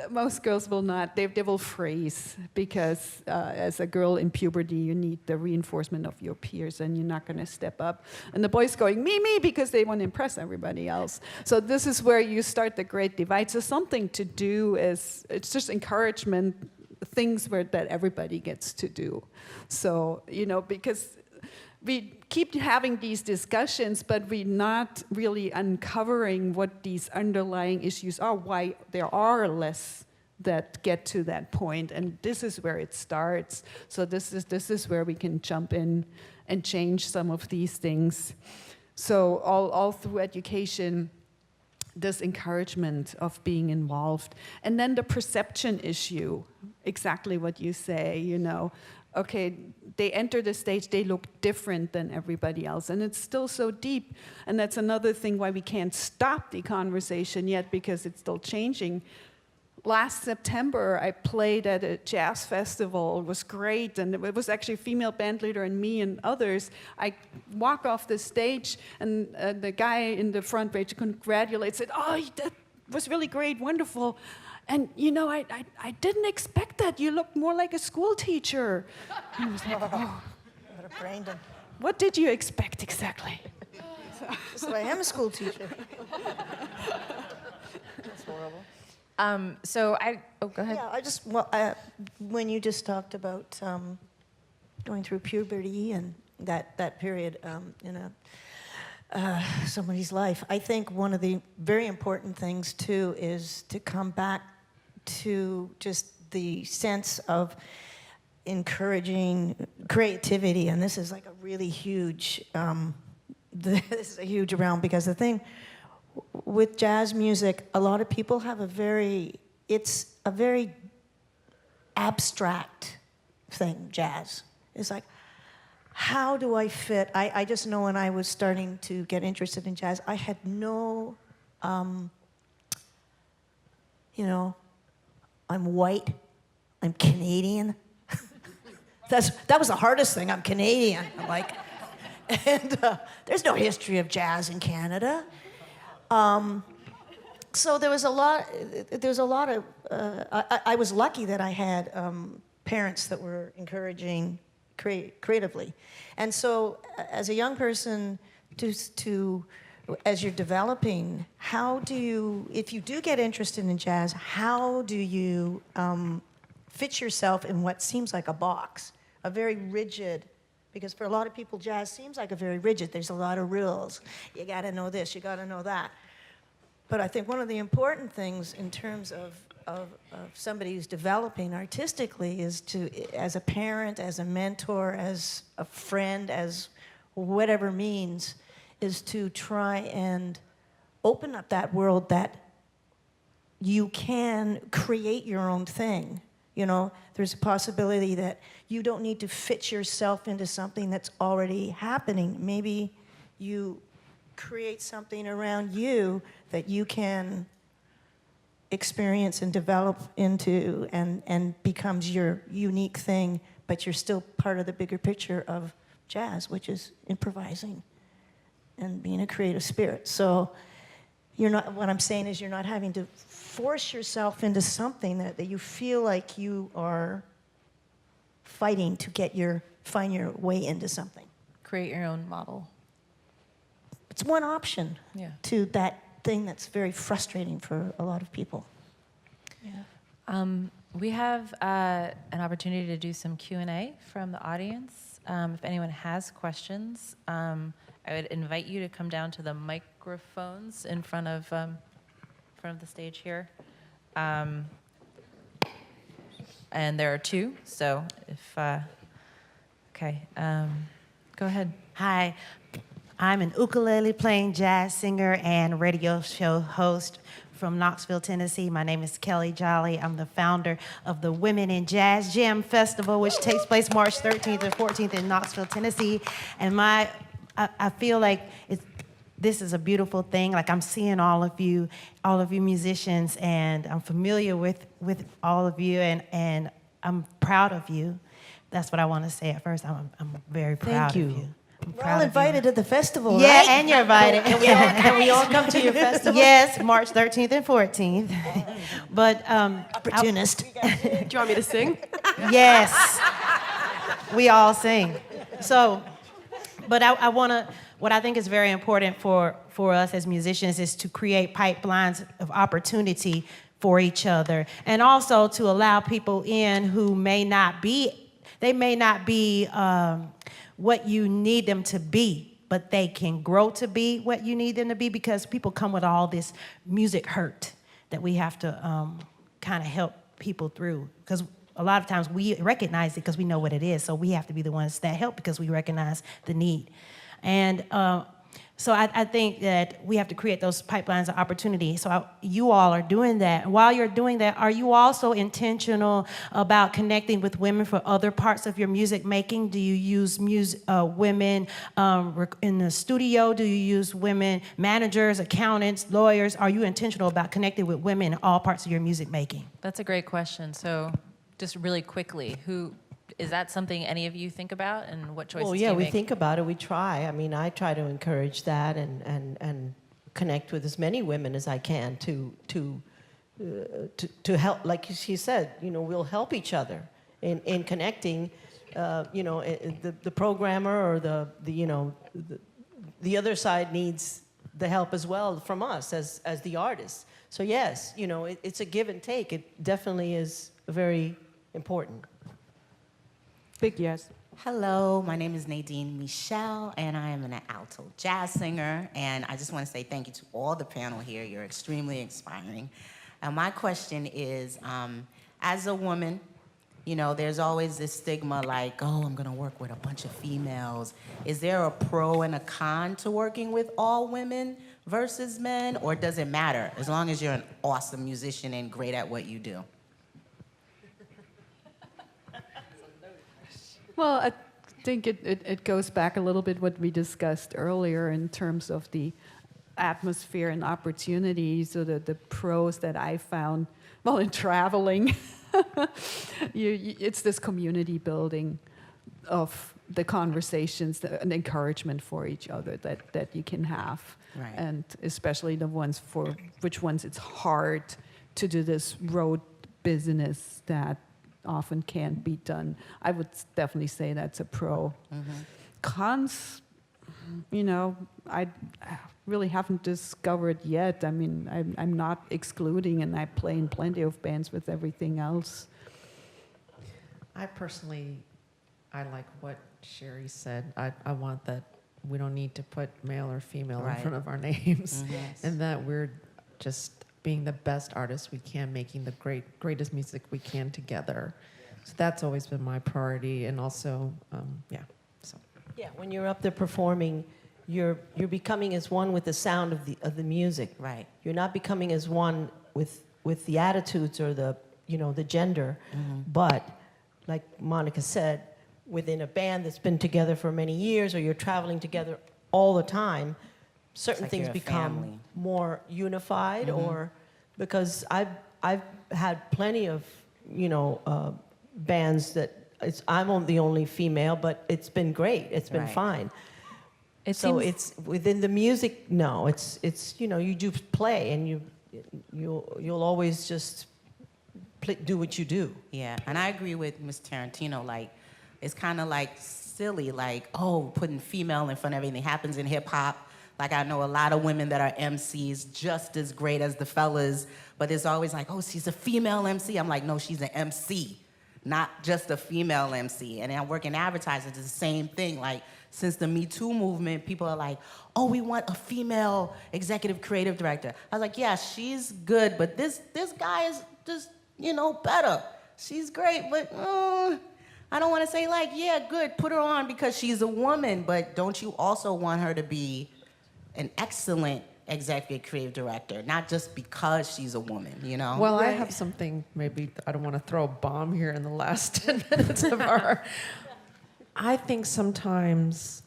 most girls will not. They will freeze, because as a girl in puberty, you need the reinforcement of your peers, and you're not going to step up. And the boys going, me, because they want to impress everybody else. So this is where you start the great divide. So something to do is, it's just encouragement, things that everybody gets to do. So, you know, because we keep having these discussions, but we're not really uncovering what these underlying issues are, why there are less that get to that point. And this is where it starts. So this is where we can jump in and change some of these things. So all through education, this encouragement of being involved. And then the perception issue, exactly what you say, you know. Okay, they enter the stage, they look different than everybody else, and it's still so deep. And that's another thing why we can't stop the conversation yet, because it's still changing. Last September, I played at a jazz festival. It was great, and it was actually a female band leader and me and others. I walk off the stage, and the guy in the front row congratulates, said, "Oh, that was really great, wonderful. And, you know, I didn't expect that. You look more like a school teacher." And I was like, oh. What a brain dump. What did you expect exactly? So I am a school teacher. That's horrible. Go ahead. Yeah, when you just talked about going through puberty and that period in somebody's life, I think one of the very important things too is to come back to just the sense of encouraging creativity, and this is like a really huge, this is a huge realm, because the thing with jazz music, a lot of people have it's a very abstract thing, jazz. It's like, how do I fit? I just know when I was starting to get interested in jazz, I had no, you know, I'm white, I'm Canadian. That was the hardest thing, I'm Canadian. I'm like, and there's no history of jazz in Canada. So there was a lot of, I was lucky that I had parents that were encouraging creatively. And so as a young person, as you're developing, how do you, if you do get interested in jazz, how do you fit yourself in what seems like a box, a very rigid Because for a lot of people, jazz seems like a very rigid. There's a lot of rules. You got to know this, you got to know that. But I think one of the important things in terms of somebody who's developing artistically is to, as a parent, as a mentor, as a friend, as whatever means, is to try and open up that world that you can create your own thing. You know, there's a possibility that you don't need to fit yourself into something that's already happening. Maybe you create something around you that you can experience and develop into and becomes your unique thing, but you're still part of the bigger picture of jazz, which is improvising and being a creative spirit. So you're not, what I'm saying is you're not having to force yourself into something that you feel like you are fighting to find your way into something. Create your own model. It's one option Yeah. to that thing that's very frustrating for a lot of people. Yeah. We have an opportunity to do some Q&A from the audience. If anyone has questions, I would invite you to come down to the microphones in front of the stage here. And there are two, so if, okay, go ahead. Hi, I'm an ukulele playing jazz singer and radio show host from Knoxville, Tennessee. My name is Kelly Jolly. I'm the founder of the Women in Jazz Jam Festival, which takes place March 13th and 14th in Knoxville, Tennessee. And I feel like this is a beautiful thing. Like, I'm seeing all of you musicians, and I'm familiar with all of you, and I'm proud of you. That's what I want to say at first. I'm very proud of you. We're all invited to the festival, Yeah, right? and you're invited. Can we all come to your festival? Yes, March 13th and 14th. But Opportunist. Do you want me to sing? yes, we all sing. So, but I want to. What I think is very important for us as musicians is to create pipelines of opportunity for each other, and also to allow people in who may not be what you need them to be, but they can grow to be what you need them to be, because people come with all this music hurt that we have to kind of help people through. Because a lot of times we recognize it because we know what it is, so we have to be the ones that help because we recognize the need. And so I think that we have to create those pipelines of opportunity. So you all are doing that. While you're doing that, are you also intentional about connecting with women for other parts of your music making? Do you use women in the studio? Do you use women managers, accountants, lawyers? Are you intentional about connecting with women in all parts of your music making? That's a great question. So just really quickly, is that something any of you think about, and what choices do you make? Well, yeah, we think about it. We try. I mean, I try to encourage that and connect with as many women as I can to help. Like she said, we'll help each other in connecting. The programmer or the other side needs the help as well from us as the artists. So yes, it's a give and take. It definitely is very important. Big yes. Hello, my name is Nadine Michelle, and I am an alto jazz singer, and I just want to say thank you to all the panel here. You're extremely inspiring. My question is, as a woman, there's always this stigma like, oh, I'm going to work with a bunch of females. Is there a pro and a con to working with all women versus men, or does it matter as long as you're an awesome musician and great at what you do? Well, I think it goes back a little bit what we discussed earlier in terms of the atmosphere and opportunities, or the pros that I found, well, in traveling. It's this community building of the conversations and encouragement for each other that you can have. Right. And especially the ones for which ones it's hard to do this road business that often can't be done. I would definitely say that's a pro. Mm-hmm. Cons, I really haven't discovered yet. I mean, I'm not excluding, and I play in plenty of bands with everything else. I personally, I like what Sherrie said. I want that we don't need to put male or female Right. in front of our names, Mhm. and that we're just being the best artists we can, making the greatest music we can together. So that's always been my priority, and also, yeah. So Yeah, when you're up there performing, you're becoming as one with the sound of the music. Right. You're not becoming as one with the attitudes or the the gender. But like Monika said, within a band that's been together for many years, or you're traveling together all the time, certain like things you're a become family. more unified. Or because I've had plenty of bands that I'm the only female, but it's been great. It's been Right. fine. It So seems- it's within the music. No, it's you do play, and you'll always just do what you do. Yeah, and I agree with Ms. Tarantino. Like, it's kind of like silly, like, oh, putting female in front of everything. Happens in hip hop. Like, I know a lot of women that are MCs just as great as the fellas, but it's always like, oh, she's a female MC. I'm like, no, she's an MC, not just a female MC. And I work in advertising, it's the same thing. Like, since the Me Too movement, people are like, oh, we want a female executive creative director. I was like, yeah, she's good, but this guy is just, better. She's great, but I don't want to say like, yeah, good, put her on because she's a woman, but don't you also want her to be an excellent executive creative director, not just because she's a woman, Well, I have something, maybe I don't want to throw a bomb here in the last 10 minutes of our. I think sometimes,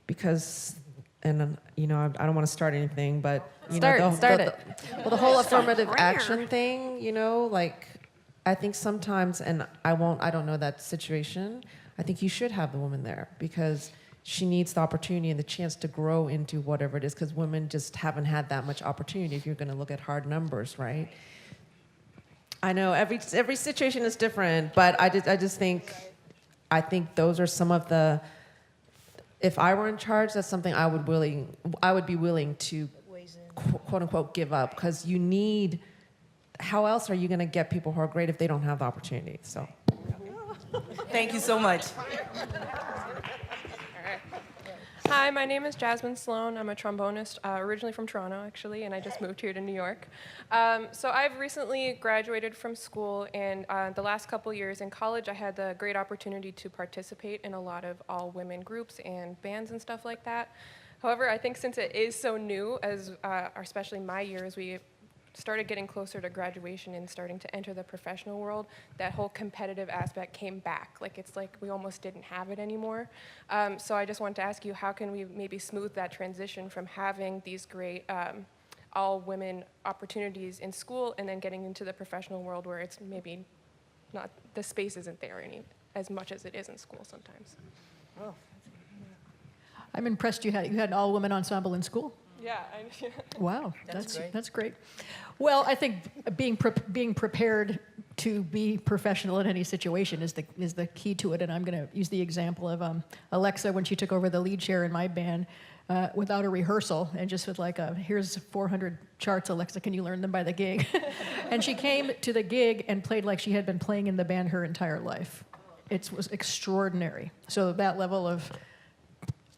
because, and I don't want to start anything, but Start it. Well, the whole affirmative action thing, like, I think sometimes, and I don't know that situation. I think you should have the woman there because she needs the opportunity and the chance to grow into whatever it is, because women just haven't had that much opportunity if you're going to look at hard numbers, right? I know every situation is different, but I just think those are some of the. If I were in charge, that's something I would be willing to quote unquote give up, because you need. How else are you going to get people who are great if they don't have the opportunity? So. Thank you so much. Hi, my name is Jasmine Sloan. I'm a trombonist, originally from Toronto, actually, and I just moved here to New York. So I've recently graduated from school, and the last couple years in college, I had the great opportunity to participate in a lot of all-women groups and bands and stuff like that. However, I think since it is so new, as especially my years, we started getting closer to graduation and starting to enter the professional world, that whole competitive aspect came back. Like, it's like we almost didn't have it anymore. So I just wanted to ask you, how can we maybe smooth that transition from having these great all-women opportunities in school and then getting into the professional world where it's maybe not, the space isn't there as much as it is in school sometimes. I'm impressed you had an all-women ensemble in school. Yeah. Wow, that's great. Well, I think being prepared to be professional in any situation is the key to it. And I'm going to use the example of Alexa when she took over the lead chair in my band without a rehearsal and just with like here's 400 charts, Alexa, can you learn them by the gig? And she came to the gig and played like she had been playing in the band her entire life. It was extraordinary. So that level of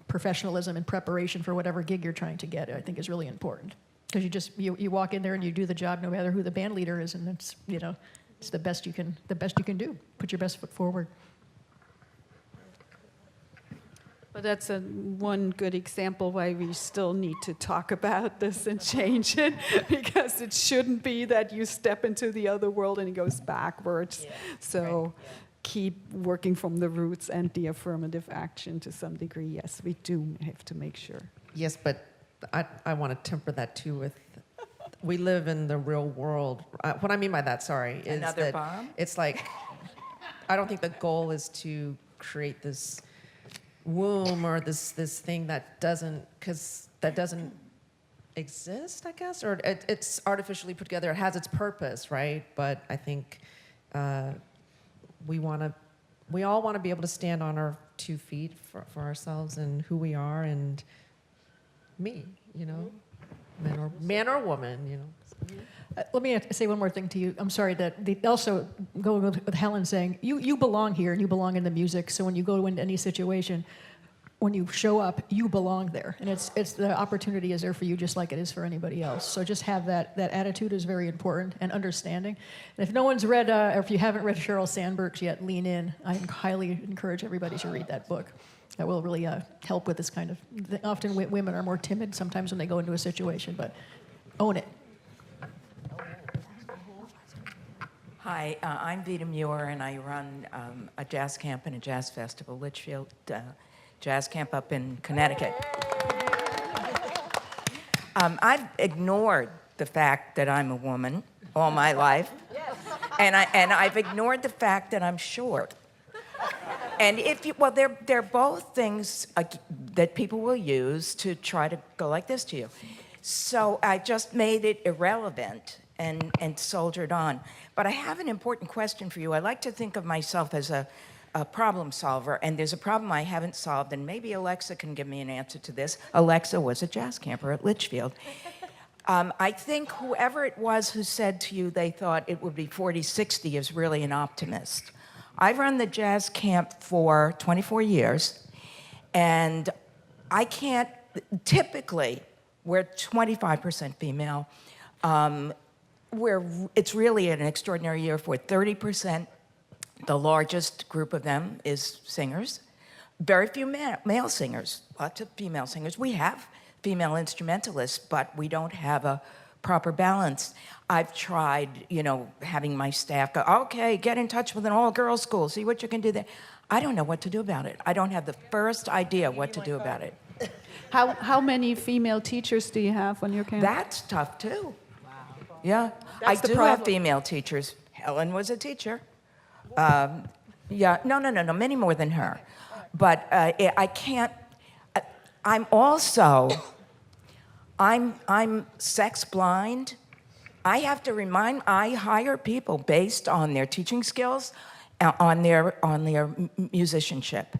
professionalism and preparation for whatever gig you're trying to get, I think, is really important. Because you walk in there and you do the job no matter who the band leader is, and it's it's the best you can do. Put your best foot forward. But that's one good example why we still need to talk about this and change it, because it shouldn't be that you step into the other world and it goes backwards. Yeah. So keep working from the roots and the affirmative action to some degree. Yes, we do have to make sure. Yes, but I want to temper that too with, we live in the real world. What I mean by that, sorry, is Another that bomb? it's like, I don't think the goal is to create this womb or this thing that doesn't exist, I guess, or it's artificially put together. It has its purpose, right? But I think we all want to be able to stand on our 2 feet for ourselves and who we are and me, man or woman, Let me say one more thing to you. I'm sorry that also going with Helen saying you belong here and you belong in the music. So when you go into any situation, when you show up, you belong there, and it's the opportunity is there for you just like it is for anybody else. So just have that attitude is very important, and understanding. And if no one's read, or if you haven't read Sheryl Sandberg's yet, Lean In. I highly encourage everybody to read that book. That will really help with this kind of. Often women are more timid sometimes when they go into a situation, but own it. Hi, I'm Vita Muir, and I run a jazz camp and a jazz festival, Litchfield Jazz Camp up in Connecticut. I've ignored the fact that I'm a woman all my life, and I've ignored the fact that I'm short. And they're both things that people will use to try to go like this to you. So I just made it irrelevant and soldiered on. But I have an important question for you. I like to think of myself as a problem solver, and there's a problem I haven't solved, and maybe Alexa can give me an answer to this. Alexa was a jazz camper at Litchfield. I think whoever it was who said to you they thought it would be 40-60 is really an optimist. I've run the jazz camp for 24 years, and I can't, typically, we're 25% female. It's really an extraordinary year for 30%. The largest group of them is singers. Very few male singers, lots of female singers. We have female instrumentalists, but we don't have a proper balance. I've tried, having my staff go, okay, get in touch with an all-girls school, see what you can do there. I don't know what to do about it. I don't have the first idea what to do about it. How many female teachers do you have on your camp? That's tough, too. Wow. Yeah, I do have female teachers. Helen was a teacher. No, many more than her. But I can't, I'm sex blind. I have to I hire people based on their teaching skills, on their musicianship.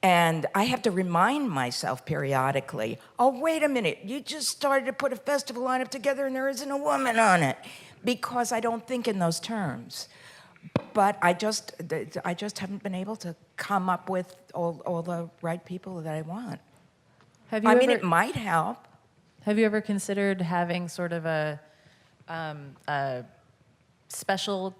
And I have to remind myself periodically, oh, wait a minute, you just started to put a festival lineup together and there isn't a woman on it, because I don't think in those terms. But I just haven't been able to come up with all the right people that I want. It might help. Have you ever considered having sort of a special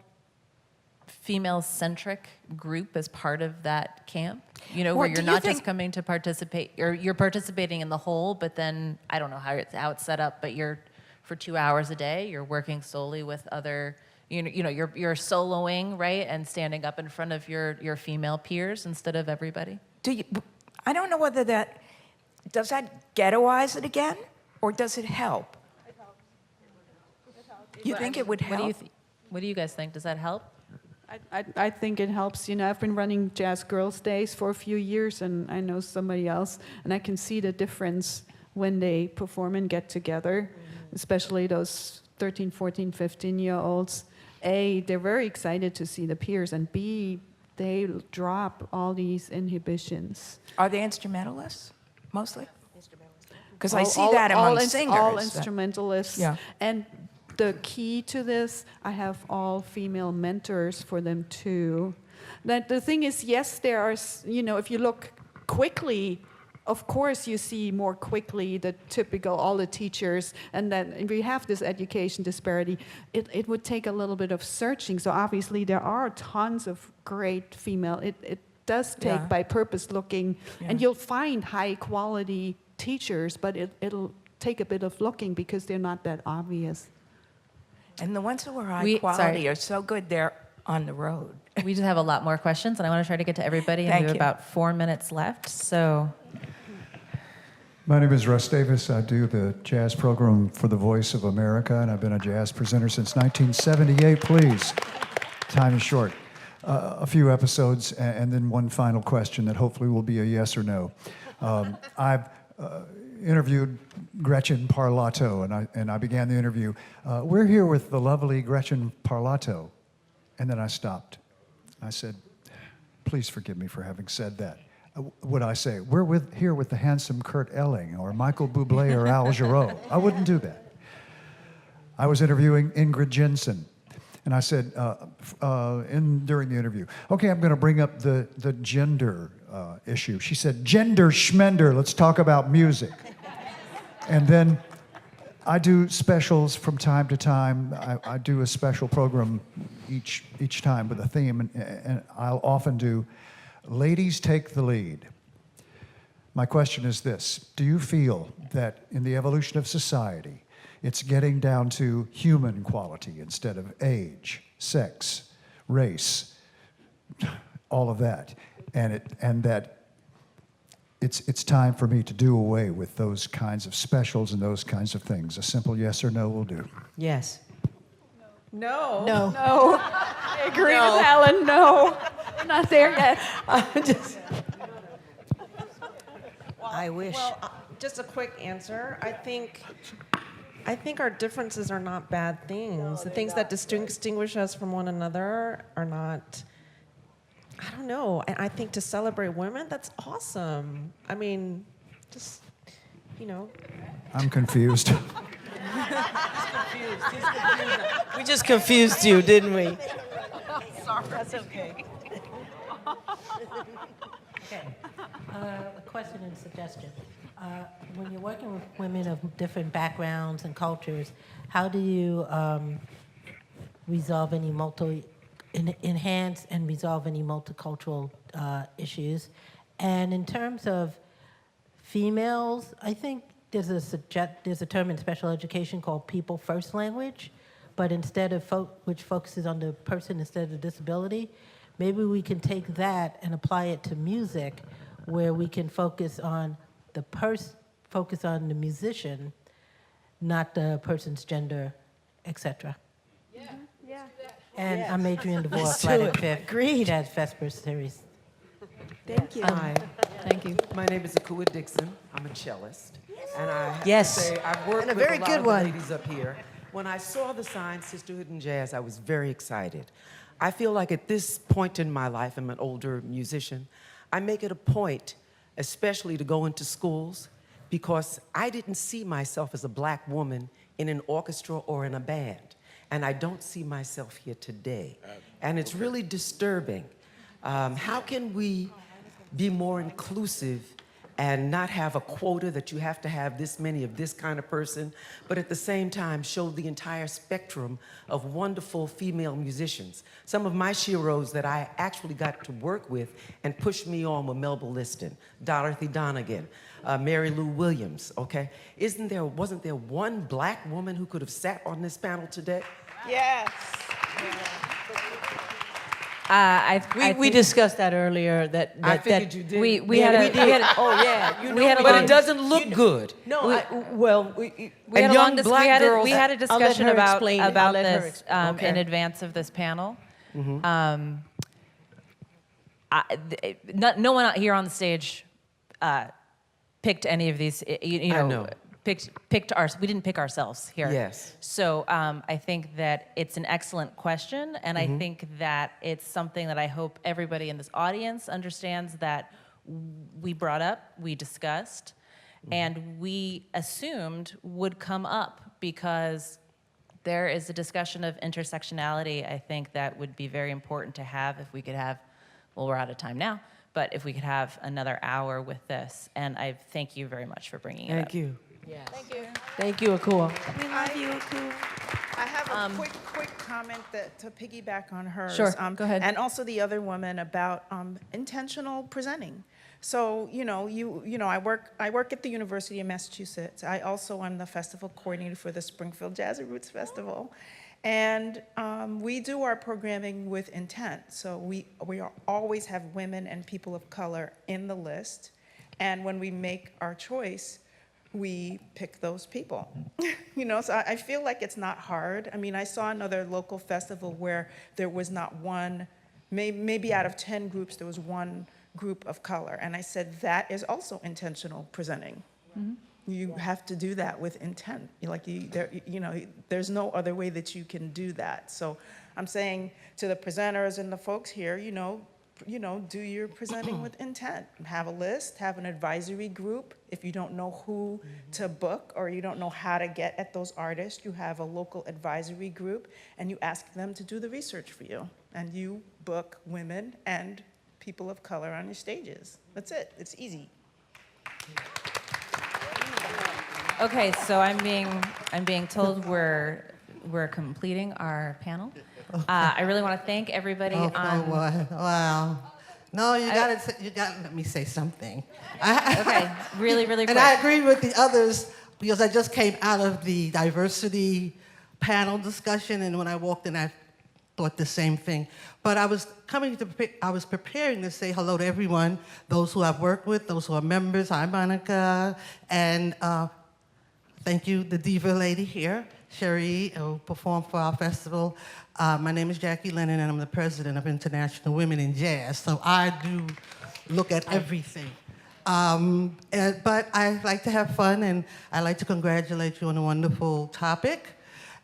female-centric group as part of that camp? Where you're not just coming to participate, you're participating in the whole, but then, I don't know how it's set up, but you're, for 2 hours a day, you're working solely with other, you're soloing, right, and standing up in front of your female peers instead of everybody? I don't know whether does that ghettoize it again, or does it help? You think it would help? What do you guys think? Does that help? I think it helps. I've been running Jazz Girls Days for a few years, and I know somebody else, and I can see the difference when they perform and get together, especially those 13, 14, 15-year-olds. A, they're very excited to see the peers, and B, they drop all these inhibitions. Are they instrumentalists, mostly? Because I see that among singers. All instrumentalists. Yeah. And the key to this, I have all female mentors for them too. The thing is, yes, there are, if you look quickly, of course you see more quickly the typical, all the teachers, and then if we have this education disparity, it would take a little bit of searching. So obviously there are tons of great female, it does take by purpose looking, and you'll find high quality teachers, but it'll take a bit of looking because they're not that obvious. And the ones who are high quality are so good they're on the road. We just have a lot more questions, and I want to try to get to everybody, and we have about 4 minutes left, so. My name is Russ Davis. I do the jazz program for the Voice of America, and I've been a jazz presenter since 1978. Please, time is short. A few episodes, and then one final question that hopefully will be a yes or no. I've interviewed Gretchen Parlato, and I began the interview. We're here with the lovely Gretchen Parlato. And then I stopped. I said, please forgive me for having said that. Would I say, we're here with the handsome Kurt Elling or Michael Bublé or Al Jarreau? I wouldn't do that. I was interviewing Ingrid Jensen, and I said during the interview, okay, I'm going to bring up the gender issue. She said, gender schmender, let's talk about music. And then I do specials from time to time. I do a special program each time with a theme, and I'll often do Ladies Take the Lead. My question is this: do you feel that in the evolution of society, it's getting down to human quality instead of age, sex, race, all of that, and that it's time for me to do away with those kinds of specials and those kinds of things? A simple yes or no will do. Yes. No. No. No, I agree with Helen. No, we're not there yet. I wish. Well, just a quick answer. I think our differences are not bad things. The things that distinguish us from one another are not. I don't know. I think to celebrate women, that's awesome. I mean, just, you know. I'm confused. We just confused you, didn't we? Sorry. That's okay. Okay. A question and suggestion. When you're working with women of different backgrounds and cultures, how do you resolve any enhance and resolve any multicultural issues? And in terms of females, I think there's a term in special education called people first language, but instead of which focuses on the person instead of disability, maybe we can take that and apply it to music, where we can focus on the musician, not the person's gender, etc. Yeah. And Yes. I'm Adrienne DeVore, Let's do Frederick it. P. Jazz Vespers Series. Thank you. Hi, Thank you. my name is Akua Dixon. I'm a cellist. And I have Yes. to say, I've worked And a with very a lot good of the one. ladies up here. When I saw the sign, Sisterhood and Jazz, I was very excited. I feel like at this point in my life, I'm an older musician, I make it a point, especially to go into schools, because I didn't see myself as a black woman in an orchestra or in a band. And I don't see myself here today. And it's really disturbing. How can we be more inclusive and not have a quota that you have to have this many of this kind of person, but at the same time show the entire spectrum of wonderful female musicians? Some of my Sheroes that I actually got to work with and pushed me on were Melba Liston, Dorothy Donegan, Mary Lou Williams, okay? Wasn't there one black woman who could have sat on this panel today? Yes. We discussed that earlier. I figured you did. We had a Oh yeah, you know. we had a But long- it doesn't look good. No, we had And a young long black girls- we had a I'll let discussion her about explain it. I'll let her this explain. in advance of this panel. Mm-hmm. No one out here on the stage picked any of these. You I know, know. picked ours. We didn't pick ourselves here. Yes. So I think that it's an excellent question, and Mm-hmm. I think that it's something that I hope everybody in this audience understands that we brought up, we discussed, and we assumed would come up because there is a discussion of intersectionality, I think, that would be very important to have if we could have, well, we're out of time now, but if we could have another hour with this. And I thank you very much for bringing it up. Thank you. Yes. Thank you, Akua. We love you, Aku. I have a quick comment to piggyback on hers. Sure, go ahead. And also the other woman about intentional presenting. So I work at the University of Massachusetts. I also am the festival coordinator for the Springfield Jazzy Roots Festival, and we do our programming with intent. So we always have women and people of color in the list, and when we make our choice, we pick those people. So I feel like it's not hard. I mean, I saw another local festival where there was not one, maybe out of 10 groups, there was one group of color. And I said, that is also intentional presenting. Mm-hmm. You have to do that with intent. There's no other way that you can do that. So I'm saying to the presenters and the folks here, do your presenting with intent. Have a list, have an advisory group. If you don't know who to book or you don't know how to get at those artists, you have a local advisory group and you ask them to do the research for you. And you book women and people of color on your stages. That's it. It's easy. Okay, so I'm being told we're completing our panel. I really want to thank everybody on. Wow. No, you gotta let me say something. Okay, really quick. And I agree with the others because I just came out of the diversity panel discussion, and when I walked in, I thought the same thing. But I was preparing to say hello to everyone, those who I've worked with, those who are members. Hi, Monika, and thank you, the diva lady here, Sherrie, who performed for our festival. My name is Jackie Lennon, and I'm the president of International Women in Jazz. So I do look at everything. But I like to have fun, and I like to congratulate you on a wonderful topic.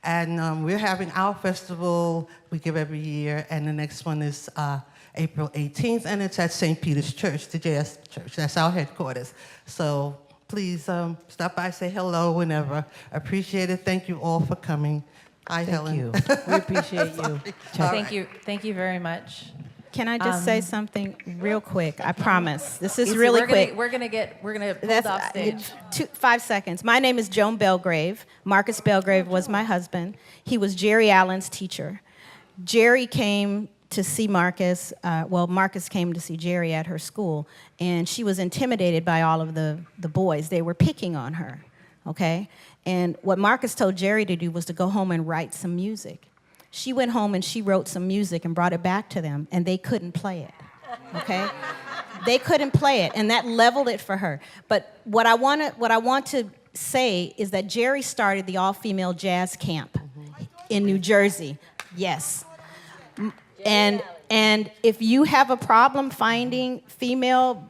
And we're having our festival we give every year, and the next one is April 18th, and it's at St. Peter's Church, the Jazz Church. That's our headquarters. So please stop by, say hello whenever. Appreciate it. Thank you all for coming. Hi, Helen. Thank you. We appreciate you. Thank you very much. Can I just say something real quick? I promise. This is really quick. We're gonna pull off stage. 5 seconds. My name is Joan Belgrave. Marcus Belgrave was my husband. He was Jerry Allen's teacher. Jerry came to see Marcus. Marcus came to see Jerry at her school, and she was intimidated by all of the boys. They were picking on her, okay? And what Marcus told Jerry to do was to go home and write some music. She went home and she wrote some music and brought it back to them, and they couldn't play it, okay? They couldn't play it, and that leveled it for her. But what I want to say is that Jerry started the all-female jazz camp in New Jersey. Yes. And if you have a problem finding female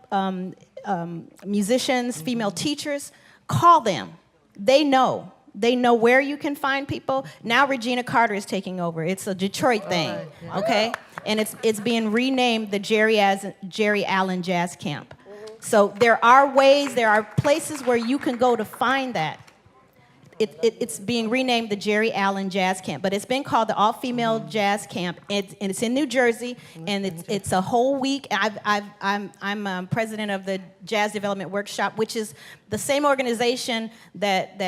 musicians, female teachers, call them. They know. They know where you can find people. Now Regina Carter is taking over. It's a Detroit thing, okay? And it's being renamed the Jerry Allen Jazz Camp. So there are ways, there are places where you can go to find that. It's being renamed the Jerry Allen Jazz Camp, but it's been called the All-Female Jazz Camp, and it's in New Jersey, and it's a whole week. I'm president of the Jazz Development Workshop, which is the same organization that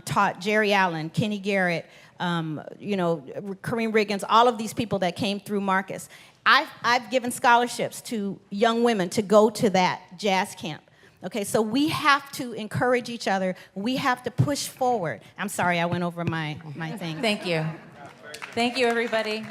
taught Jerry Allen, Kenny Garrett, Kareem Riggins, all of these people that came through Marcus. I've given scholarships to young women to go to that jazz camp. Okay, so we have to encourage each other. We have to push forward. I'm sorry, I went over my thing. Thank you. Thank you, everybody.